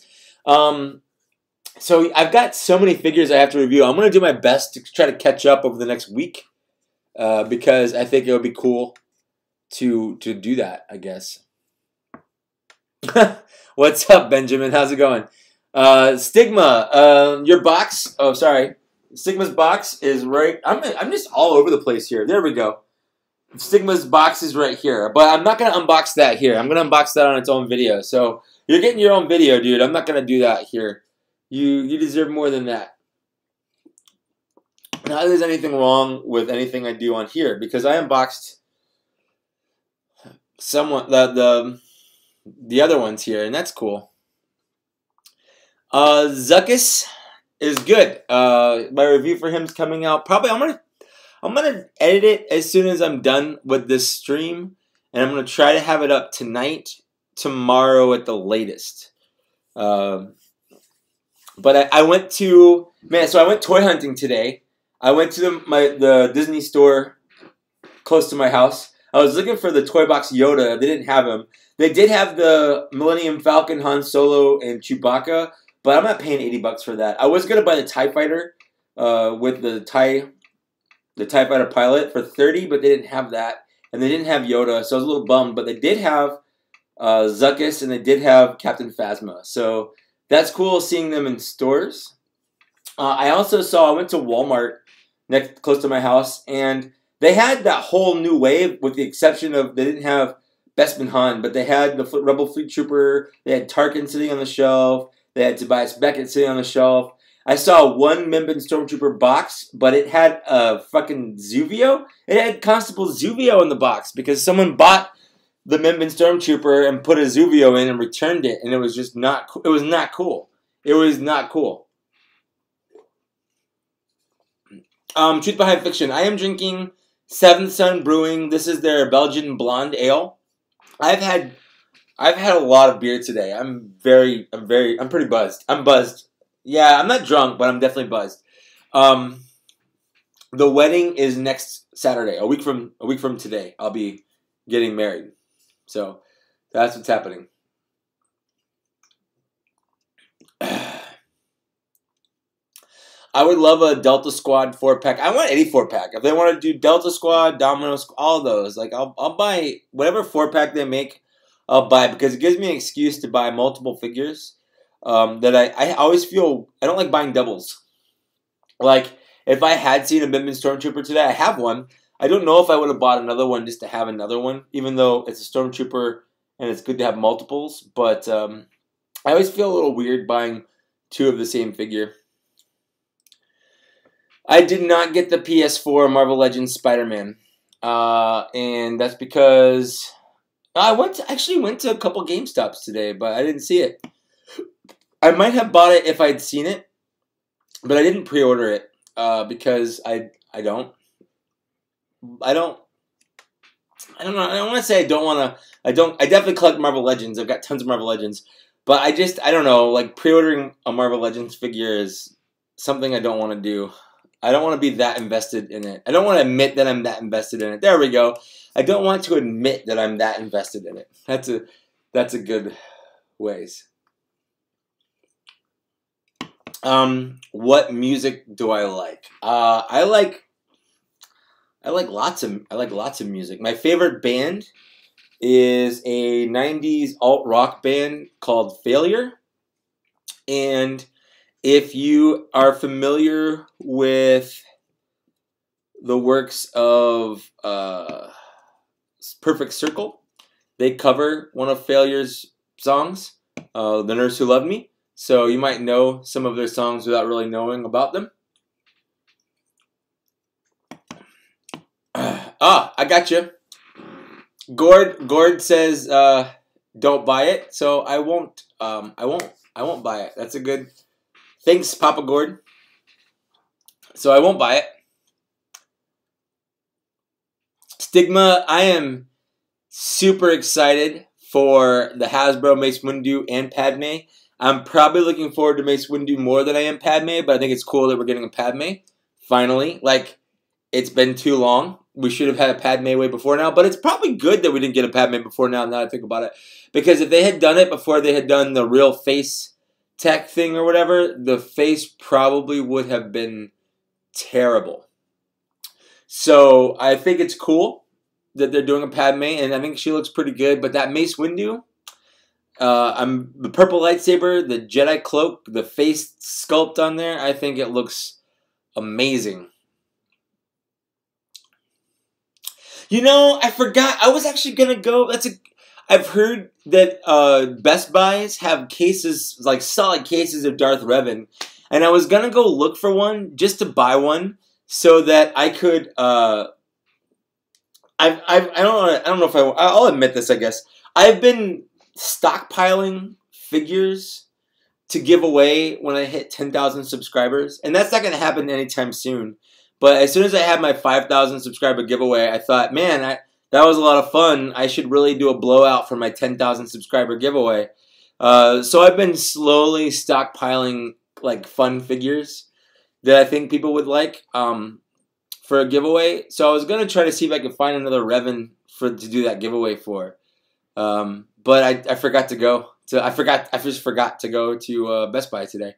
So I've got so many figures I have to review. I'm going to do my best to try to catch up over the next week because I think it would be cool to do that, I guess. What's up, Benjamin? How's it going? Stigma, your box. Oh, sorry. Stigma's box is right. I'm just all over the place here. There we go. Stigma's box is right here. But I'm not going to unbox that here. I'm going to unbox that on its own video. So you're getting your own video, dude. I'm not going to do that here. You deserve more than that. Not that there's anything wrong with anything I do on here, because I unboxed the other ones here, and that's cool. Zuckuss is good. My review for him is coming out. Probably I'm gonna edit it as soon as I'm done with this stream, and I'm gonna try to have it up tonight, tomorrow at the latest. But I went to, so I went toy hunting today. I went to the Disney store close to my house. I was looking for the Toy Box Yoda. They didn't have him. They did have the Millennium Falcon, Han Solo, and Chewbacca, but I'm not paying $80 for that. I was going to buy the TIE Fighter with the TIE Fighter pilot for $30, but they didn't have that. And they didn't have Yoda, so I was a little bummed. But they did have Zuckuss, and they did have Captain Phasma. So that's cool seeing them in stores. I went to Walmart close to my house, and they had that whole new wave with the exception of they didn't have Bespin Han, but they had the Rebel Fleet Trooper, they had Tarkin sitting on the shelf, they had Tobias Beckett sitting on the shelf. I saw one Mimban Stormtrooper box, but it had a fucking Zuvio. It had Constable Zuvio in the box because someone bought the Mimban Stormtrooper and put a Zuvio in and returned it, and it was just not cool. It was not cool. It was not cool. Truth Behind Fiction. I am drinking Seventh Sun Brewing. This is their Belgian blonde ale. I've had a lot of beer today. I'm pretty buzzed. I'm buzzed. Yeah, I'm not drunk, but I'm definitely buzzed. The wedding is next Saturday, a week from today. I'll be getting married. So that's what's happening. I would love a Delta Squad 4-pack. I want any 4-pack. If they want to do Delta Squad, Domino Squad, all of those, like I'll buy whatever 4-pack they make. I'll buy it because it gives me an excuse to buy multiple figures. That I always feel I don't like buying doubles. Like if I had seen a Mimban Stormtrooper today, I have one. I don't know if I would have bought another one just to have another one, even though it's a Stormtrooper and it's good to have multiples. But I always feel a little weird buying 2 of the same figure. I did not get the PS4 Marvel Legends Spider-Man, and that's because I actually went to a couple GameStops today, but I didn't see it. I might have bought it if I'd seen it, but I didn't pre-order it because I don't know. I don't want to say I don't want to. I definitely collect Marvel Legends. I've got tons of Marvel Legends, but I don't know. Like pre-ordering a Marvel Legends figure is something I don't want to do. I don't want to be that invested in it. I don't want to admit that I'm that invested in it. There we go. I don't want to admit that I'm that invested in it. That's a good ways. What music do I like? I like lots of music. My favorite band is a 90s alt rock band called Failure. And if you are familiar with the works of Perfect Circle, they cover one of Failure's songs, The Nurse Who Loved Me. So you might know some of their songs without really knowing about them. I got you. Gord says don't buy it, so I won't buy it. That's a good. Thanks, Papa Gord. So I won't buy it. Stigma, I am super excited for the Hasbro Mace Windu and Padme. I'm probably looking forward to Mace Windu more than I am Padme, but I think it's cool that we're getting a Padme finally. Like, it's been too long. We should have had a Padme way before now, but it's probably good that we didn't get a Padme before now I think about it. Because if they had done it before they had done the real face tech thing or whatever, the face probably would have been terrible. So I think it's cool that they're doing a Padme, and I think she looks pretty good. But that Mace Windu, the purple lightsaber, the Jedi cloak, the face sculpt on there, I think it looks amazing. You know, I forgot. I was actually gonna go. I've heard that Best Buys have cases, like solid cases of Darth Revan, and I was gonna go look for one just to buy one so that I could. I don't know if I'll admit this. I guess I've been stockpiling figures to give away when I hit 10,000 subscribers, and that's not gonna happen anytime soon. But as soon as I had my 5,000 subscriber giveaway, I thought, man, that was a lot of fun. I should really do a blowout for my 10,000 subscriber giveaway. So I've been slowly stockpiling like fun figures that I think people would like for a giveaway. So I was gonna try to see if I could find another Revan to do that giveaway for. But I forgot to go. I just forgot to go to Best Buy today.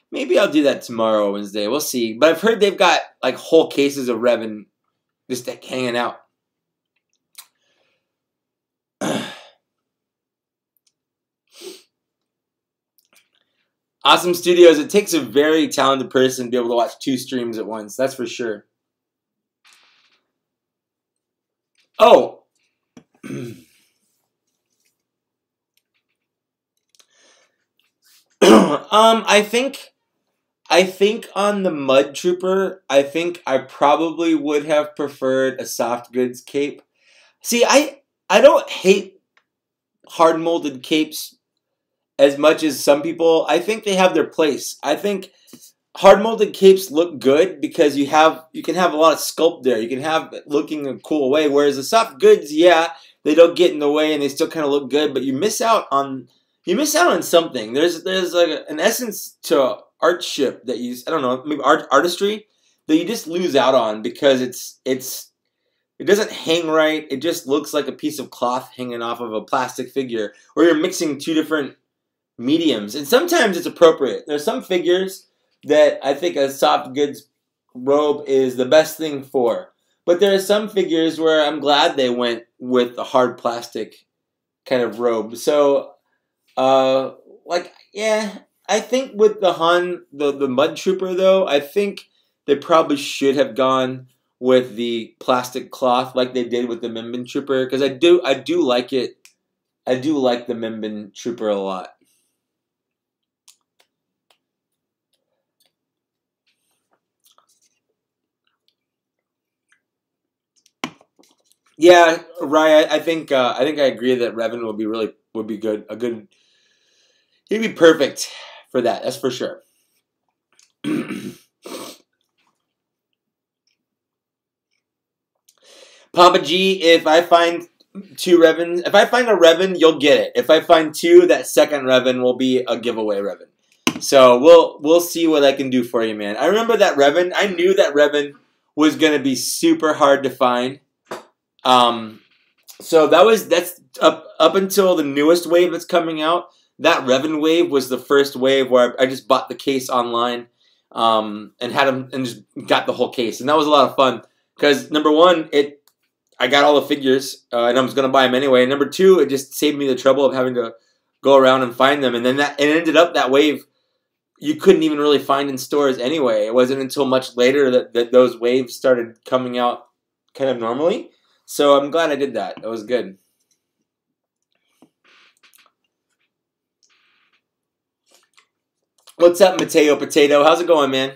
Maybe I'll do that tomorrow, Wednesday. We'll see. But I've heard they've got like whole cases of Revan just hanging out. Awesome Studios. It takes a very talented person to be able to watch 2 streams at once. That's for sure. Oh. I think on the Mud Trooper, I think I probably would have preferred a soft goods cape. See, I don't hate hard molded capes as much as some people. I think they have their place. I think hard molded capes look good because you can have a lot of sculpt there. You can have it looking a cool way. Whereas the soft goods, yeah, they don't get in the way and they still kind of look good, but you miss out on something. There's like an essence to artship that I don't know, maybe artistry that you just lose out on because it doesn't hang right. It just looks like a piece of cloth hanging off of a plastic figure, or you're mixing 2 different mediums. And sometimes it's appropriate. There's some figures that I think a soft goods robe is the best thing for. But there are some figures where I'm glad they went with a hard plastic kind of robe. So yeah, I think with the Mud Trooper though, I think they probably should have gone with the plastic cloth like they did with the Mimban Trooper, because I do like it. I do like the Mimban Trooper a lot. Yeah, right. I think I agree that Revan would be good. He'd be perfect for that. That's for sure. Papa G, if I find 2 Revans, if I find a Revan, you'll get it. If I find 2, that second Revan will be a giveaway Revan. So we'll see what I can do for you, man. I remember that Revan. I knew that Revan was gonna be super hard to find. So that's up until the newest wave that's coming out. That Revan wave was the first wave where I just bought the case online, and had them and just got the whole case, and that was a lot of fun because number one, I got all the figures, and I was gonna buy them anyway. And number two, it just saved me the trouble of having to go around and find them. And then it ended up that wave you couldn't even really find in stores anyway. It wasn't until much later that those waves started coming out kind of normally. So I'm glad I did that. That was good. What's up, Mateo Potato? How's it going, man?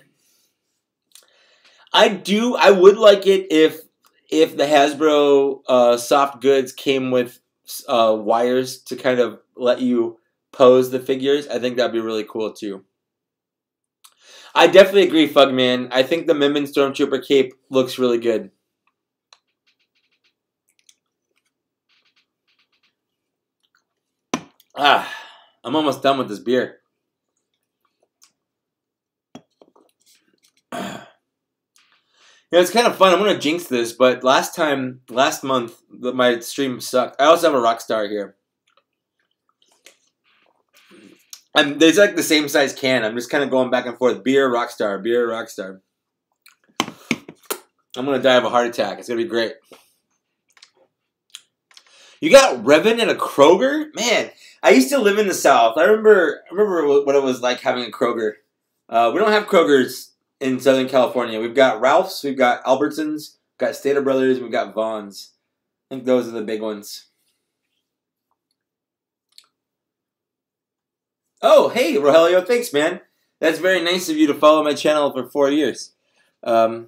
I would like it if the Hasbro soft goods came with wires to kind of let you pose the figures. I think that'd be really cool too. I definitely agree, Fugman. I think the Mimmin Stormtrooper cape looks really good. I'm almost done with this beer. It's kind of fun. I'm going to jinx this, but last month, my stream sucked. I also have a Rockstar here. There's like the same size can. I'm just kind of going back and forth. Beer, Rockstar, beer, Rockstar. I'm going to die of a heart attack. It's going to be great. You got Revan and a Kroger? Man, I used to live in the South. I remember what it was like having a Kroger. We don't have Krogers in Southern California. We've got Ralph's, we've got Albertsons, we've got Stater Brothers, and we've got Vaughn's. I think those are the big ones. Oh, hey, Rogelio, thanks, man. That's very nice of you to follow my channel for 4 years. Oh,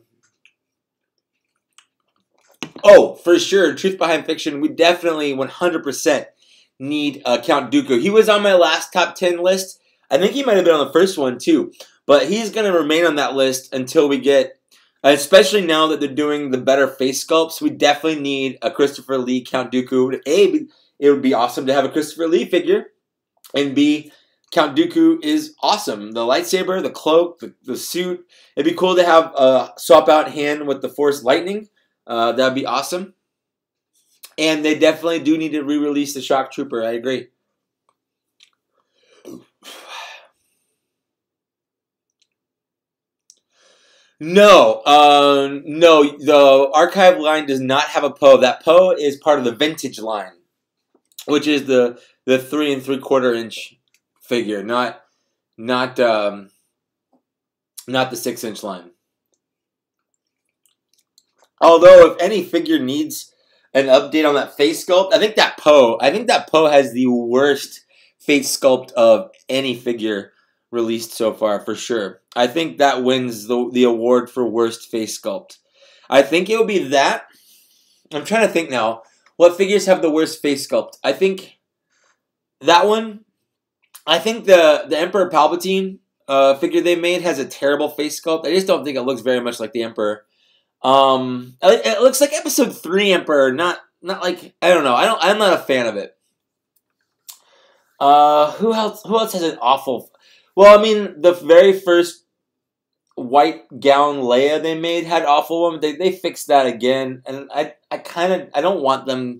for sure, Truth Behind Fiction, we definitely 100% need Count Dooku. He was on my last top 10 list. I think he might have been on the first one, too. But he's going to remain on that list until we get, especially now that they're doing the better face sculpts, we definitely need a Christopher Lee Count Dooku. A, it would be awesome to have a Christopher Lee figure. And B, Count Dooku is awesome. The lightsaber, the cloak, the suit. It'd be cool to have a swap out hand with the Force Lightning. That'd be awesome. And they definitely do need to re-release the Shock Trooper. I agree. No, the archive line does not have a Poe. That Poe is part of the vintage line, which is the 3 3/4 inch figure, not the 6 inch line. Although, if any figure needs an update on that face sculpt, I think that Poe has the worst face sculpt of any figure released so far, for sure. I think that wins the award for worst face sculpt. I think it would be that. I'm trying to think now. What figures have the worst face sculpt? I think that one. I think the Emperor Palpatine figure they made has a terrible face sculpt. I just don't think it looks very much like the Emperor. It looks like Episode 3 Emperor, not like, I don't know. I'm not a fan of it. Who else has an awful? Well, I mean, the very first white gown Leia they made had awful one. They fixed that again, and I don't want them.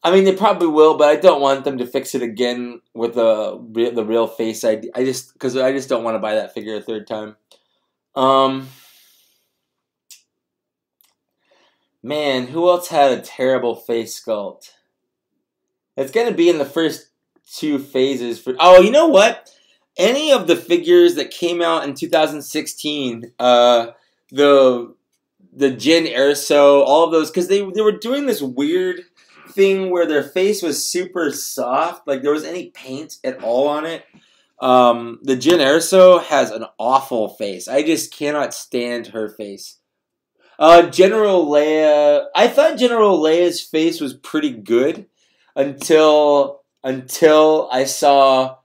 I mean, they probably will, but I don't want them to fix it again with the real face. Because I just don't want to buy that figure a third time. Man, who else had a terrible face sculpt? It's gonna be in the first 2 phases for. Oh, you know what? Any of the figures that came out in 2016, the Jyn Erso, all of those, because they were doing this weird thing where their face was super soft, like there was any paint at all on it. The Jyn Erso has an awful face. I just cannot stand her face. General Leia, I thought General Leia's face was pretty good until I saw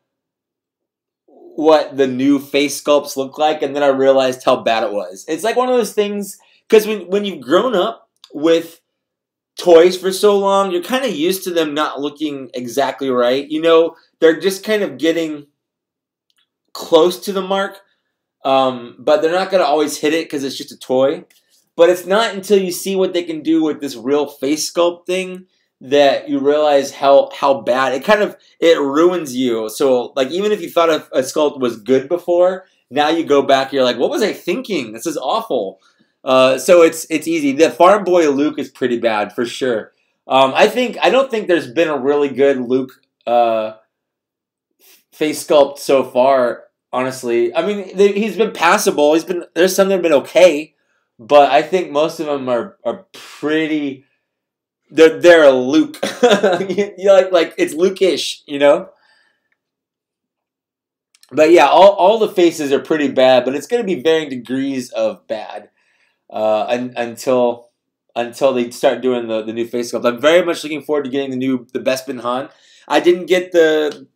what the new face sculpts look like, and then I realized how bad it was. It's like one of those things, because when you've grown up with toys for so long, you're kind of used to them not looking exactly right. You know, they're just kind of getting close to the mark, but they're not gonna always hit it because it's just a toy. But it's not until you see what they can do with this real face sculpt thing that you realize how bad it ruins you. So like even if you thought a sculpt was good before, now you go back, you're like, what was I thinking? This is awful. So it's easy. The Farm Boy Luke is pretty bad for sure. I don't think there's been a really good Luke face sculpt so far. Honestly, I mean he's been passable. There's some that have been okay. But I think most of them are pretty. They're a Luke. You like it's Luke-ish, you know. But yeah, all the faces are pretty bad, but it's going to be varying degrees of bad until they start doing the new face sculpt. I'm very much looking forward to getting the Bespin Han. I didn't get the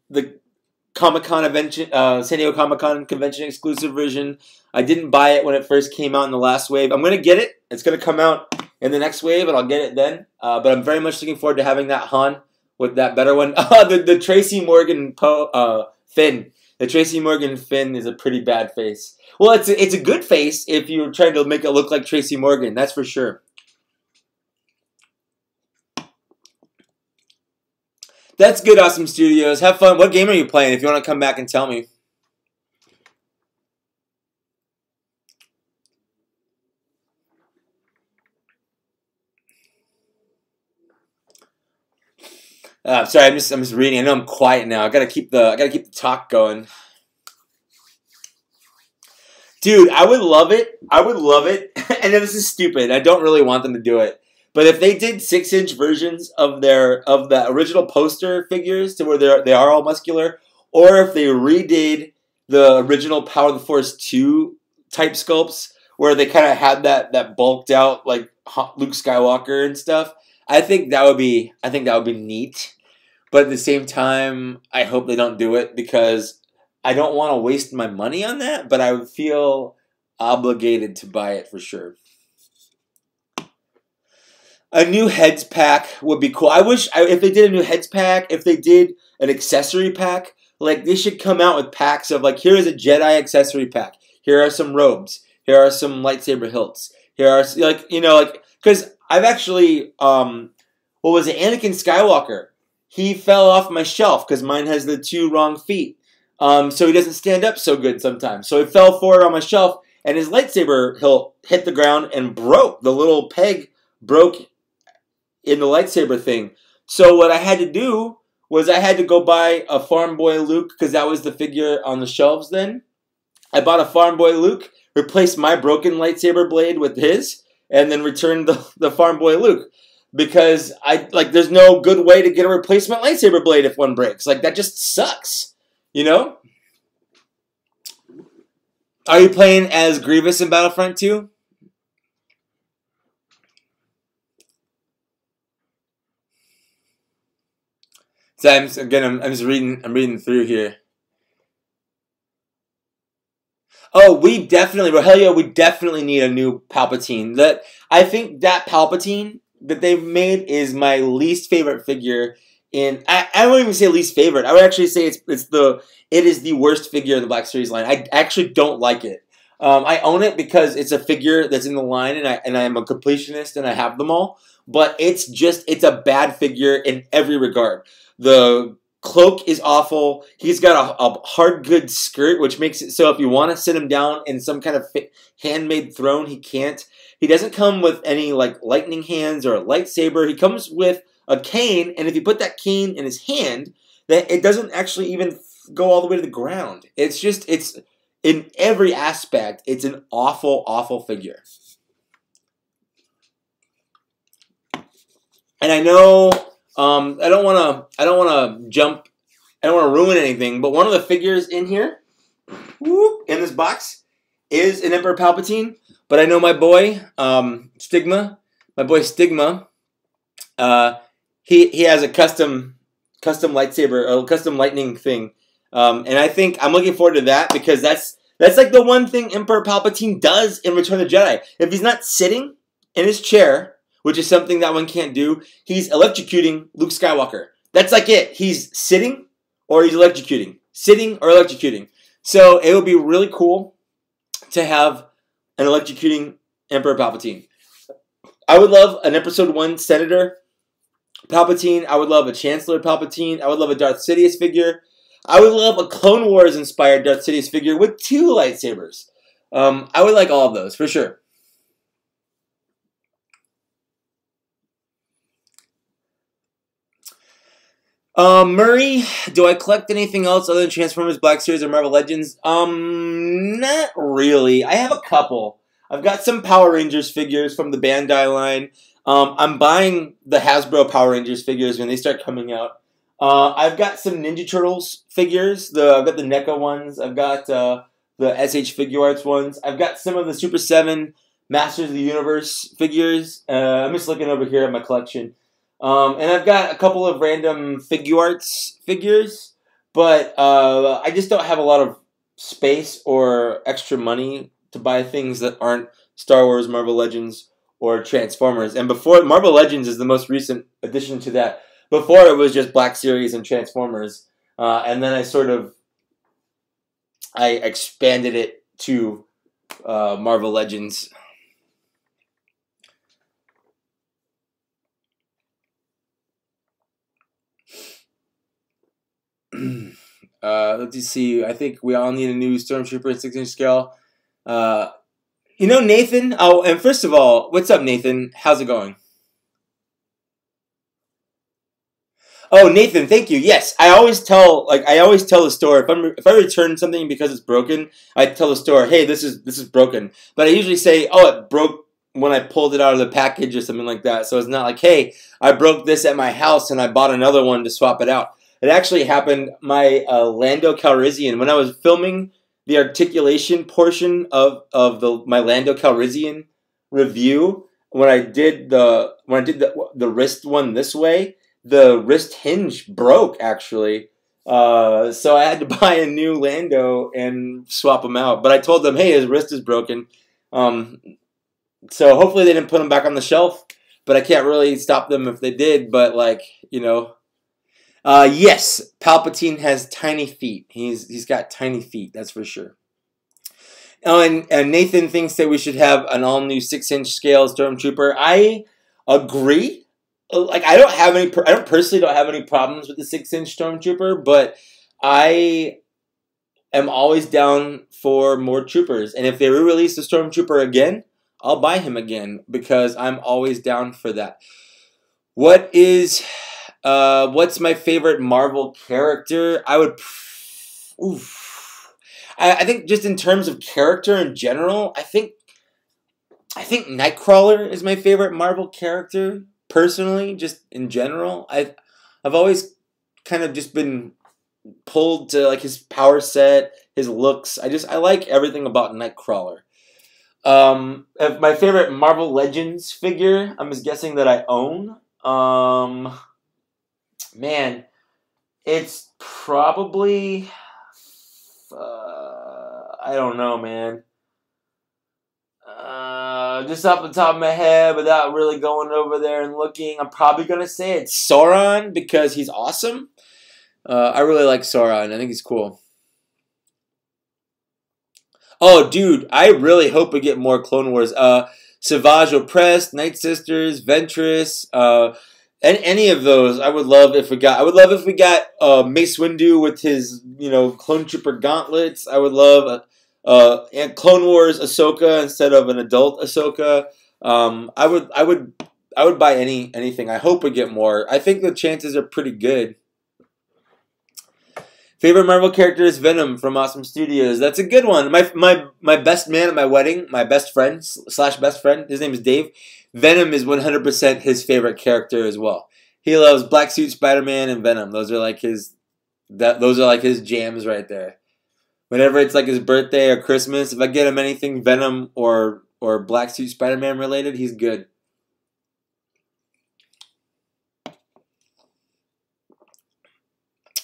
Comic-Con convention, San Diego Comic-Con convention exclusive version. I didn't buy it when it first came out in the last wave. I'm going to get it. It's going to come out in the next wave, and I'll get it then. But I'm very much looking forward to having that Han with that better one. The Tracy Morgan Finn. The Tracy Morgan Finn is a pretty bad face. Well, it's a good face if you're trying to make it look like Tracy Morgan. That's for sure. That's good, Awesome Studios. Have fun. What game are you playing if you want to come back and tell me? Sorry, I'm just reading. I know I'm quiet now. I gotta keep the talk going. Dude, I would love it. I would love it. And this is stupid. I don't really want them to do it. But if they did 6-inch versions of the original poster figures to where they are all muscular, or if they redid the original Power of the Force 2 type sculpts where they kind of had that bulked out like Luke Skywalker and stuff, I think that would be neat. But at the same time, I hope they don't do it because I don't want to waste my money on that, but I would feel obligated to buy it for sure. A new heads pack would be cool. I wish if they did a new heads pack, if they did an accessory pack, like they should come out with packs of like, here is a Jedi accessory pack. Here are some robes. Here are some lightsaber hilts. Here are because I've actually what was it? Anakin Skywalker. He fell off my shelf because mine has the 2 wrong feet. So he doesn't stand up so good sometimes. So he fell forward on my shelf, and his lightsaber hilt hit the ground and broke. The little peg broke in the lightsaber thing. So what I had to do was I had to go buy a Farm Boy Luke because that was the figure on the shelves then. I bought a Farm Boy Luke, replaced my broken lightsaber blade with his, and then returned the Farm Boy Luke. Because there's no good way to get a replacement lightsaber blade if one breaks. Like, that just sucks. You know? Are you playing as Grievous in Battlefront 2? So I'm just reading. I'm reading through here. Oh, we definitely need a new Palpatine. I think that Palpatine that they've made is my least favorite figure. I wouldn't even say least favorite. I would actually say it is the worst figure in the Black Series line. I actually don't like it. I own it because it's a figure that's in the line, and I am a completionist, and I have them all. But it's a bad figure in every regard. The cloak is awful. He's got a hard good skirt, which makes it so if you want to sit him down in some kind of handmade throne, he can't. He doesn't come with any like lightning hands or a lightsaber. He comes with a cane, and if you put that cane in his hand, that it doesn't actually even go all the way to the ground. It's in every aspect, it's an awful, awful figure. And I know I don't want to ruin anything, but one of the figures in here, in this box, is an Emperor Palpatine. But I know my boy Stigma, he has a custom lightsaber or custom lightning thing, and I think I'm looking forward to that because that's like the one thing Emperor Palpatine does in Return of the Jedi. If he's not sitting in his chair, which is something that one can't do, he's electrocuting Luke Skywalker. That's like it. He's sitting or he's electrocuting. Sitting or electrocuting. So it would be really cool to have an electrocuting Emperor Palpatine. I would love an Episode 1 Senator Palpatine. I would love a Chancellor Palpatine. I would love a Darth Sidious figure. I would love a Clone Wars inspired Darth Sidious figure with 2 lightsabers. I would like all of those, for sure. Murray, do I collect anything else other than Transformers, Black Series, or Marvel Legends? Not really. I have a couple. I've got some Power Rangers figures from the Bandai line. I'm buying the Hasbro Power Rangers figures when they start coming out. I've got some Ninja Turtles figures. I've got the NECA ones. I've got the SH Figure Arts ones. I've got some of the Super 7 Masters of the Universe figures. I'm just looking over here at my collection. And I've got a couple of random Figure Arts figures. But I just don't have a lot of space or extra money to buy things that aren't Star Wars, Marvel Legends, or Transformers. And before, Marvel Legends is the most recent addition to that. Before, it was just Black Series and Transformers. And then I expanded it to Marvel Legends. Let's see. I think we all need a new Stormtrooper 6-inch scale. Nathan. Oh, and first of all, what's up, Nathan? How's it going? Oh, Nathan, thank you. Yes, I always tell the store if I return something because it's broken, I tell the store, hey, this is broken. But I usually say, oh, it broke when I pulled it out of the package or something like that. So it's not like, hey, I broke this at my house and I bought another one to swap it out. It actually happened. My Lando Calrissian, when I was filming the articulation portion of my Lando Calrissian review, when I did the wrist one this way, the wrist hinge broke actually. So I had to buy a new Lando and swap him out. But I told them, hey, his wrist is broken. So hopefully they didn't put him back on the shelf. But I can't really stop them if they did. But yes, Palpatine has tiny feet. He's got tiny feet, that's for sure. Oh, and Nathan thinks that we should have an all-new 6-inch scale Stormtrooper. I agree. I personally don't have any problems with the 6-inch Stormtrooper, but I am always down for more troopers. And if they re-release the Stormtrooper again, I'll buy him again because I'm always down for that. What's my favorite Marvel character? I think just in terms of character in general, I think Nightcrawler is my favorite Marvel character. Personally, just in general, I've always kind of just been pulled to his power set, his looks. I like everything about Nightcrawler. My favorite Marvel Legends figure, I'm just guessing that I own. Man, it's probably I don't know, man. Just off the top of my head, without really going over there and looking, I'm probably going to say it's Sauron because he's awesome. I really like Sauron. I think he's cool. Oh, dude, I really hope we get more Clone Wars. Savage Opressed, Night Sisters, Ventress, any of those. I would love if we got Mace Windu with his Clone Trooper gauntlets. I would love and Clone Wars Ahsoka instead of an adult Ahsoka. I would buy anything. I hope we get more. I think the chances are pretty good. Favorite Marvel character is Venom from Awesome Studios. That's a good one. My best man at my wedding, my best friend / best friend, his name is Dave. Venom is 100% his favorite character as well. He loves Black Suit Spider-Man and Venom. Those are like his jams right there. Whenever it's like his birthday or Christmas, if I get him anything Venom or Black Suit Spider-Man related, he's good.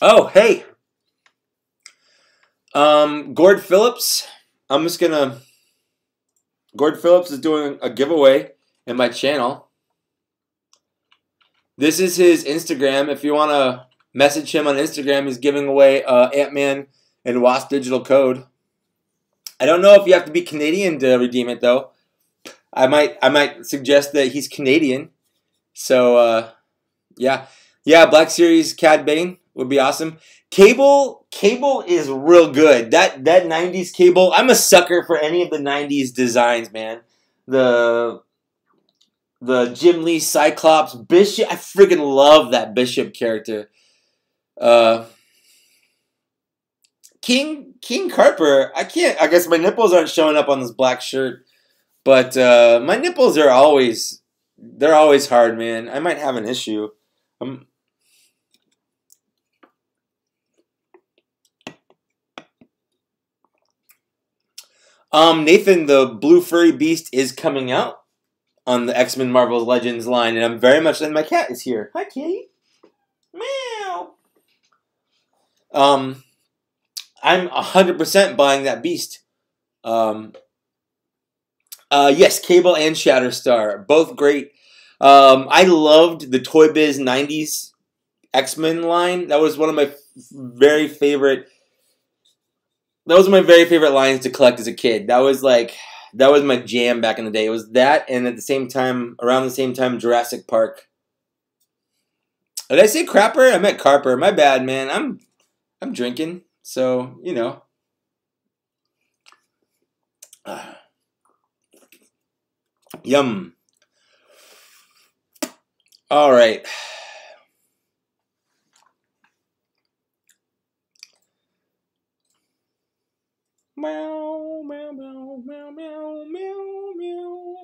Oh, hey. Gord Phillips. Gord Phillips is doing a giveaway in my channel. This is his Instagram. If you want to message him on Instagram, he's giving away Ant-Man and WASP digital code. I don't know if you have to be Canadian to redeem it though. I might suggest that he's Canadian. So yeah. Black Series Cad Bane would be awesome. Cable is real good. That 90s Cable, I'm a sucker for any of the 90s designs, man. The Jim Lee Cyclops Bishop, I freaking love that Bishop character. King Carper, I guess my nipples aren't showing up on this black shirt, but my nipples are always hard, man. I might have an issue. Nathan, the Blue Furry Beast is coming out on the X-Men Marvel Legends line, and I'm very much, and my cat is here. Hi, kitty. Meow. I'm 100% buying that Beast. Yes, Cable and Shatterstar, both great. I loved the Toy Biz 90s X-Men line. That was one of my very favorite. That was my very favorite lines to collect as a kid. That was my jam back in the day. It was that, and at the same time, around the same time, Jurassic Park. Did I say Crapper? I meant Carper. My bad, man. I'm drinking, so you know. Yum. All right. Meow, meow, meow, meow, meow, meow, meow.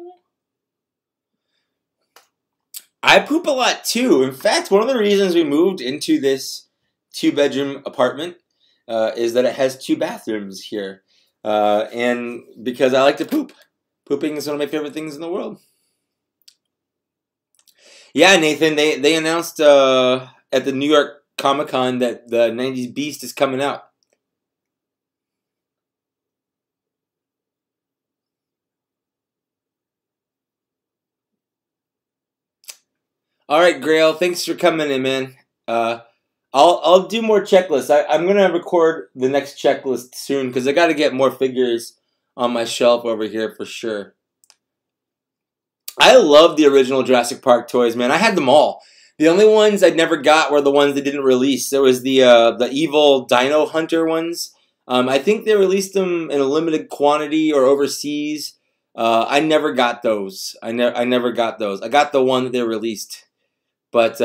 I poop a lot too. In fact, one of the reasons we moved into this 2-bedroom apartment is that it has 2 bathrooms here. And because I like to poop. Pooping is one of my favorite things in the world. Yeah, Nathan, they announced at the New York Comic-Con that the 90s Beast is coming out. All right, Grail, thanks for coming in, man. I'll do more checklists. I'm gonna record the next checklist soon because I got to get more figures on my shelf over here for sure. I love the original Jurassic Park toys, man. I had them all. The only ones I never got were the ones they didn't release. There was the evil Dino Hunter ones. I think they released them in a limited quantity or overseas. I never got those. I never got those. I got the one that they released. But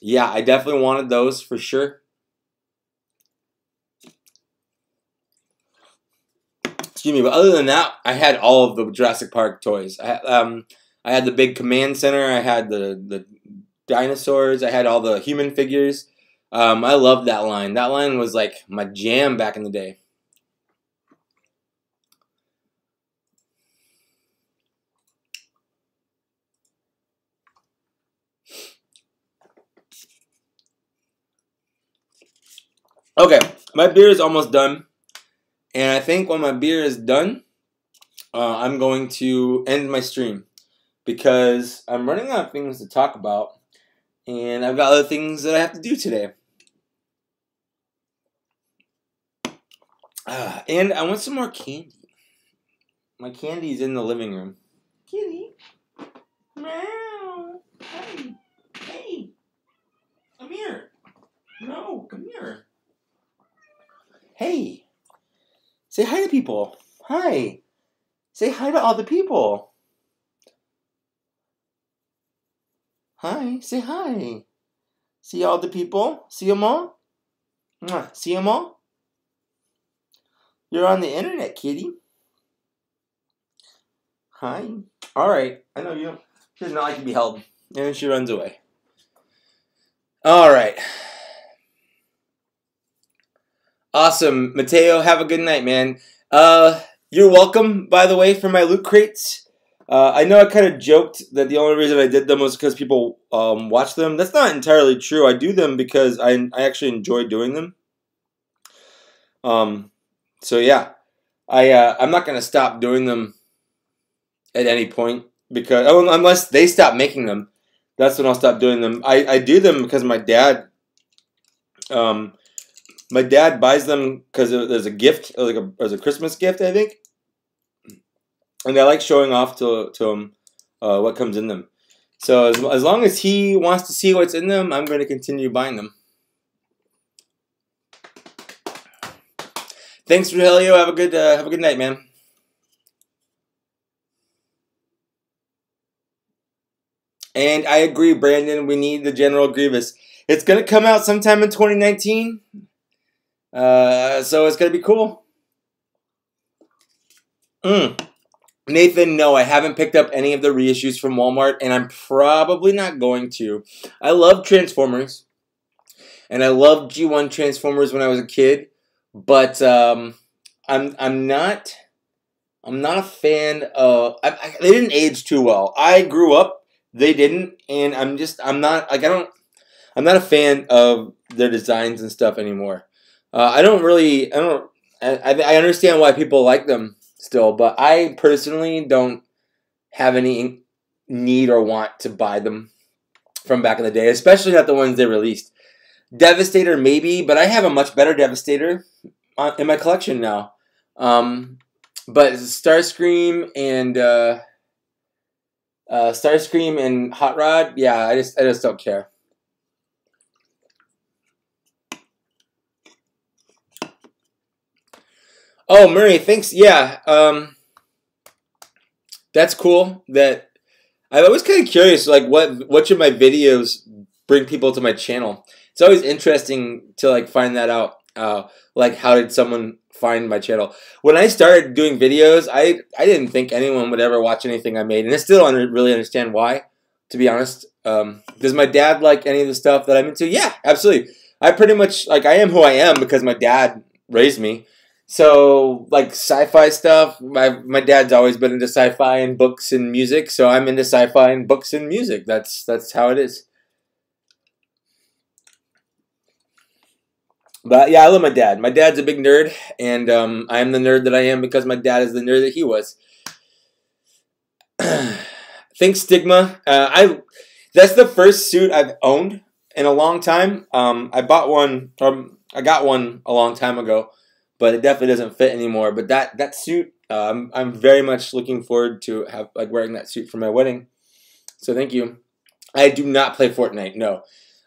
yeah, I definitely wanted those for sure. Excuse me, but other than that, I had all of the Jurassic Park toys. I had the big command center. I had the dinosaurs. I had all the human figures. I loved that line. That line was like my jam back in the day. Okay, my beer is almost done. And I think when my beer is done, I'm going to end my stream. Because I'm running out of things to talk about. And I've got other things that I have to do today. And I want some more candy. My candy's in the living room. Kitty. Meow. Hey. Hey. Come here. No, come here. Hey. Say hi to people. Hi. Say hi to all the people. Hi. Say hi. See all the people? See them all? See them all? You're on the internet, kitty. Hi. All right. I know you don't. She does not like to be held. And she runs away. All right. Awesome. Mateo, have a good night, man. You're welcome, by the way, for my loot crates. I know I kind of joked that the only reason I did them was because people watch them. That's not entirely true. I do them because I actually enjoy doing them. So yeah, I'm not gonna stop doing them at any point because unless they stop making them, that's when I'll stop doing them. I do them because my dad My dad buys them because there's a gift, like as a Christmas gift, I think. And I like showing off to him what comes in them. So as long as he wants to see what's in them, I'm going to continue buying them. Thanks, Rogelio. Have a good night, man. And I agree, Brandon. We need the General Grievous. It's going to come out sometime in 2019. So it's going to be cool. Nathan, no, I haven't picked up any of the reissues from Walmart, and I'm probably not going to. I love Transformers, and I loved G1 Transformers when I was a kid, but I'm not a fan of. They didn't age too well. I grew up, they didn't, and I'm not a fan of their designs and stuff anymore. I understand why people like them still, but I personally don't have any need or want to buy them from back in the day, especially not the ones they released. Devastator maybe, but I have a much better Devastator in my collection now. But Starscream and Hot Rod, yeah, I just don't care. Oh, Murray, thanks. Yeah, that's cool. That I was kind of curious, like what should my videos bring people to my channel? It's always interesting to like find that out. Like how did someone find my channel? When I started doing videos, I didn't think anyone would ever watch anything I made, and I still don't really understand why. To be honest, does my dad like any of the stuff that I'm into? Yeah, absolutely. I pretty much like I am who I am because my dad raised me. So, like sci-fi stuff, my dad's always been into sci-fi and books and music, so I'm into sci-fi and books and music. That's how it is. But yeah, I love my dad. My dad's a big nerd, and I am the nerd that I am because my dad is the nerd that he was. Thanks, Stigma. That's the first suit I've owned in a long time. I bought one, I got one a long time ago, but it definitely doesn't fit anymore. But that suit, I'm very much looking forward to wearing that suit for my wedding. So thank you. I do not play Fortnite. No,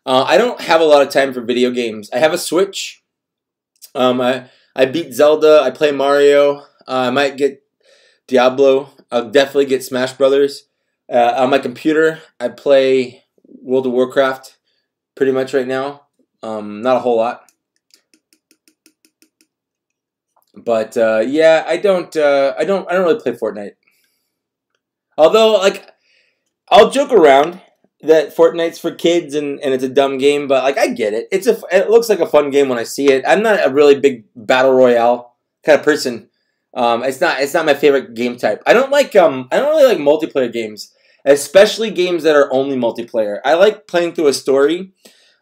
I don't have a lot of time for video games. I have a Switch. I beat Zelda. I play Mario. I might get Diablo. I'll definitely get Smash Brothers. On my computer, I play World of Warcraft pretty much right now. Not a whole lot. But yeah, I don't really play Fortnite. Although, like, I'll joke around that Fortnite's for kids and it's a dumb game, but like I get it. It looks like a fun game when I see it. I'm not a really big battle royale kind of person. It's not my favorite game type. I don't really like multiplayer games, especially games that are only multiplayer. I like playing through a story.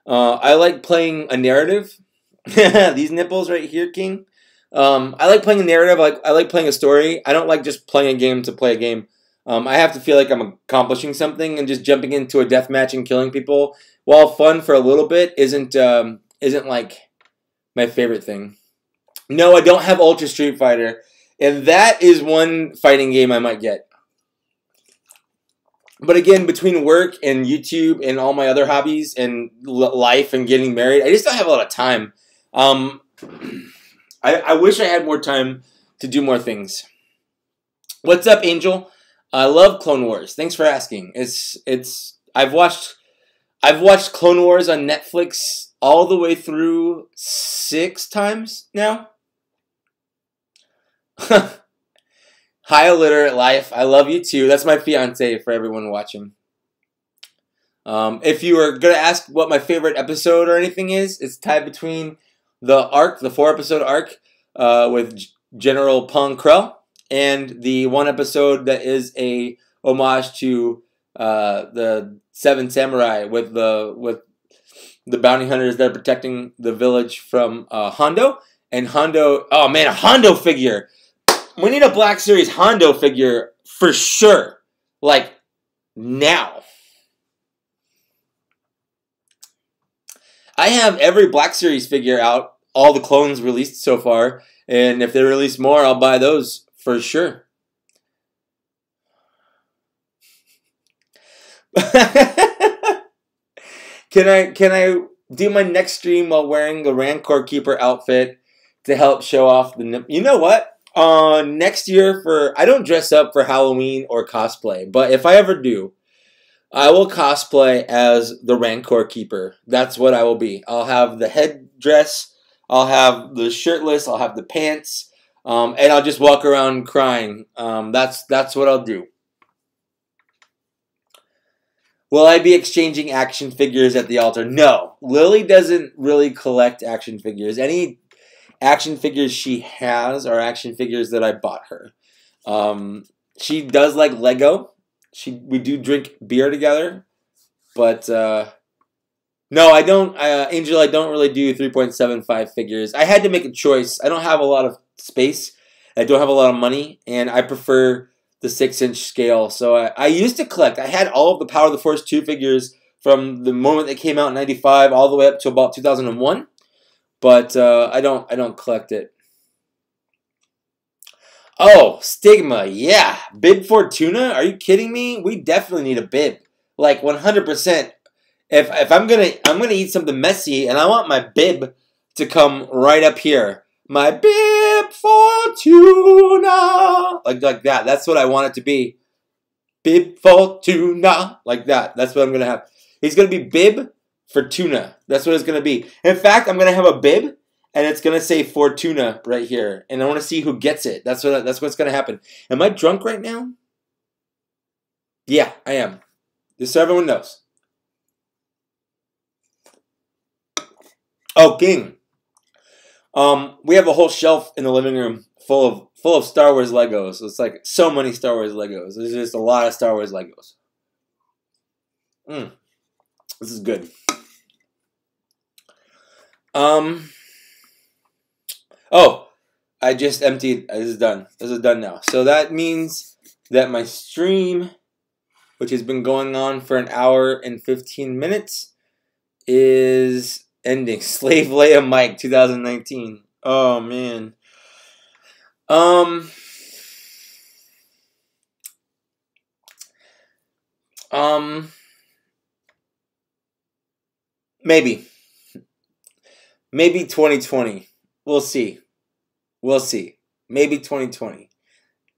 I like playing a narrative. These nipples right here, King. I like playing a narrative. I like playing a story. I don't like just playing a game to play a game. I have to feel like I'm accomplishing something, and just jumping into a deathmatch and killing people, while fun for a little bit, isn't like my favorite thing. No, I don't have Ultra Street Fighter, and that is one fighting game I might get. But again, between work and YouTube and all my other hobbies and life and getting married, I just don't have a lot of time. I wish I had more time to do more things. What's up, Angel? I love Clone Wars. Thanks for asking. I've watched Clone Wars on Netflix all the way through 6 times now. Hi, Illiterate Life. I love you too. That's my fiance for everyone watching. If you were going to ask what my favorite episode or anything is, it's tied between the 4-episode arc with General Pong Krell, and the 1 episode that is a homage to the 7 Samurai with the bounty hunters that are protecting the village from Hondo. And Hondo, oh man, a Hondo figure. We need a Black Series Hondo figure for sure. Like, now. I have every Black Series figure out all the clones released so far. And if they release more, I'll buy those for sure. Can I do my next stream while wearing the Rancor Keeper outfit to help show off the... You know what? Next year I don't dress up for Halloween or cosplay, but if I ever do, I will cosplay as the Rancor Keeper. That's what I will be. I'll have the headdress, I'll have the shirtless, I'll have the pants, and I'll just walk around crying. That's what I'll do. Will I be exchanging action figures at the altar? No. Lily doesn't really collect action figures. Any action figures she has are action figures that I bought her. She does like Lego. We do drink beer together. But, no, I don't. Angel, I don't really do 3.75 figures. I had to make a choice. I don't have a lot of space. I don't have a lot of money. And I prefer the 6-inch scale. So I used to collect. I had all of the Power of the Force 2 figures from the moment they came out in 95 all the way up to about 2001. But I don't collect it. Oh, Stigma, yeah. Bib Fortuna? Are you kidding me? We definitely need a bib. Like 100%. If I'm gonna eat something messy and I want my bib to come right up here. My Bib Fortuna. Like that. That's what I want it to be. Bib Fortuna. Like that. That's what I'm gonna have. He's gonna be Bib Fortuna. That's what it's gonna be. In fact, I'm gonna have a bib and it's gonna say Fortuna right here. And I wanna see who gets it. That's what's gonna happen. Am I drunk right now? Yeah, I am. Just so everyone knows. Oh, King. We have a whole shelf in the living room full of Star Wars Legos. It's like so many Star Wars Legos. There's just a lot of Star Wars Legos. This is good. Oh, I just emptied. This is done. This is done now. So that means that my stream, which has been going on for an hour and 15 minutes, is ending. Slave Leia Mike 2019. Oh man. Maybe 2020. We'll see. Maybe 2020.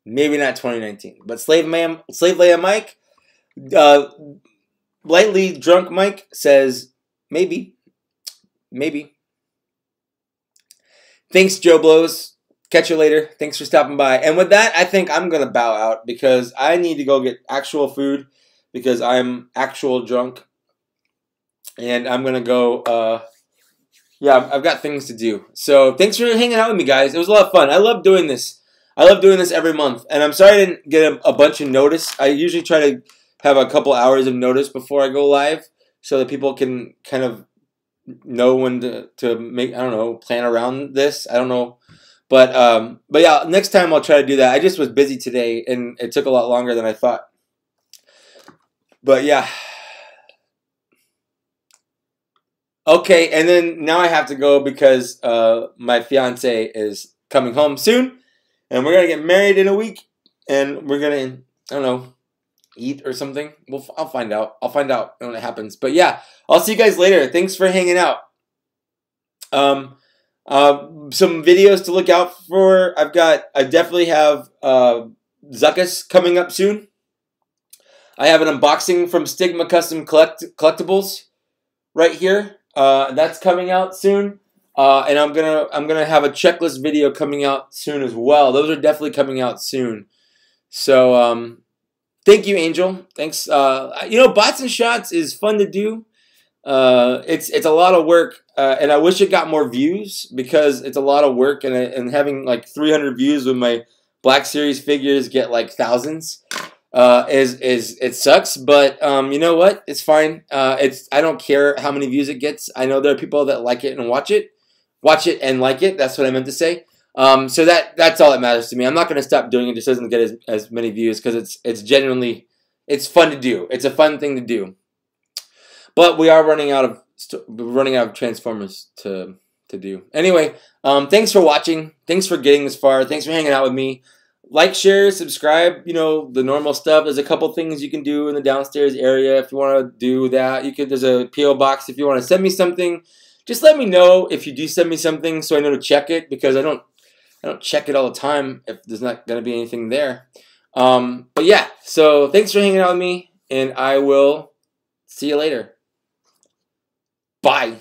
Maybe not 2019. But Slave Leia Mike, lightly drunk Mike says maybe. Thanks, Joe Blows. Catch you later. Thanks for stopping by. And with that, I think I'm going to bow out because I need to go get actual food because I'm actual drunk. And I'm going to go, yeah, I've got things to do. So thanks for hanging out with me, guys. It was a lot of fun. I love doing this. I love doing this every month. And I'm sorry I didn't get a bunch of notice. I usually try to have a couple hours of notice before I go live so that people can kind of know when to make, I don't know, plan around this. I don't know. But yeah, next time I'll try to do that. I just was busy today and it took a lot longer than I thought. But yeah. Okay, and then now I have to go because my fiance is coming home soon. And we're going to get married in a week. And we're going to, I don't know, eat or something. I'll find out. I'll find out when it happens. But yeah, I'll see you guys later. Thanks for hanging out. Some videos to look out for. I definitely have Zuckus coming up soon. I have an unboxing from Stigma Custom Collectibles right here. That's coming out soon. And I'm gonna have a checklist video coming out soon as well. Those are definitely coming out soon. So thank you, Angel. Thanks. Bots and shots is fun to do. It's a lot of work, and I wish it got more views because it's a lot of work, and having like 300 views with my Black Series figures get like thousands. It sucks, but you know what? It's fine. I don't care how many views it gets. I know there are people that like it and watch it and like it. That's what I meant to say. So that's all that matters to me. I'm not going to stop doing it just doesn't get as many views because it's genuinely fun to do. It's a fun thing to do. But we are running out of Transformers to to do. Anyway, thanks for watching. Thanks for getting this far. Thanks for hanging out with me. Like, share, subscribe, you know, the normal stuff. There's a couple things you can do in the downstairs area if you want to do that. There's a P.O. box if you want to send me something. Just let me know if you do send me something so I know to check it, because I don't check it all the time if there's not going to be anything there. But yeah, so thanks for hanging out with me, and I will see you later. Bye.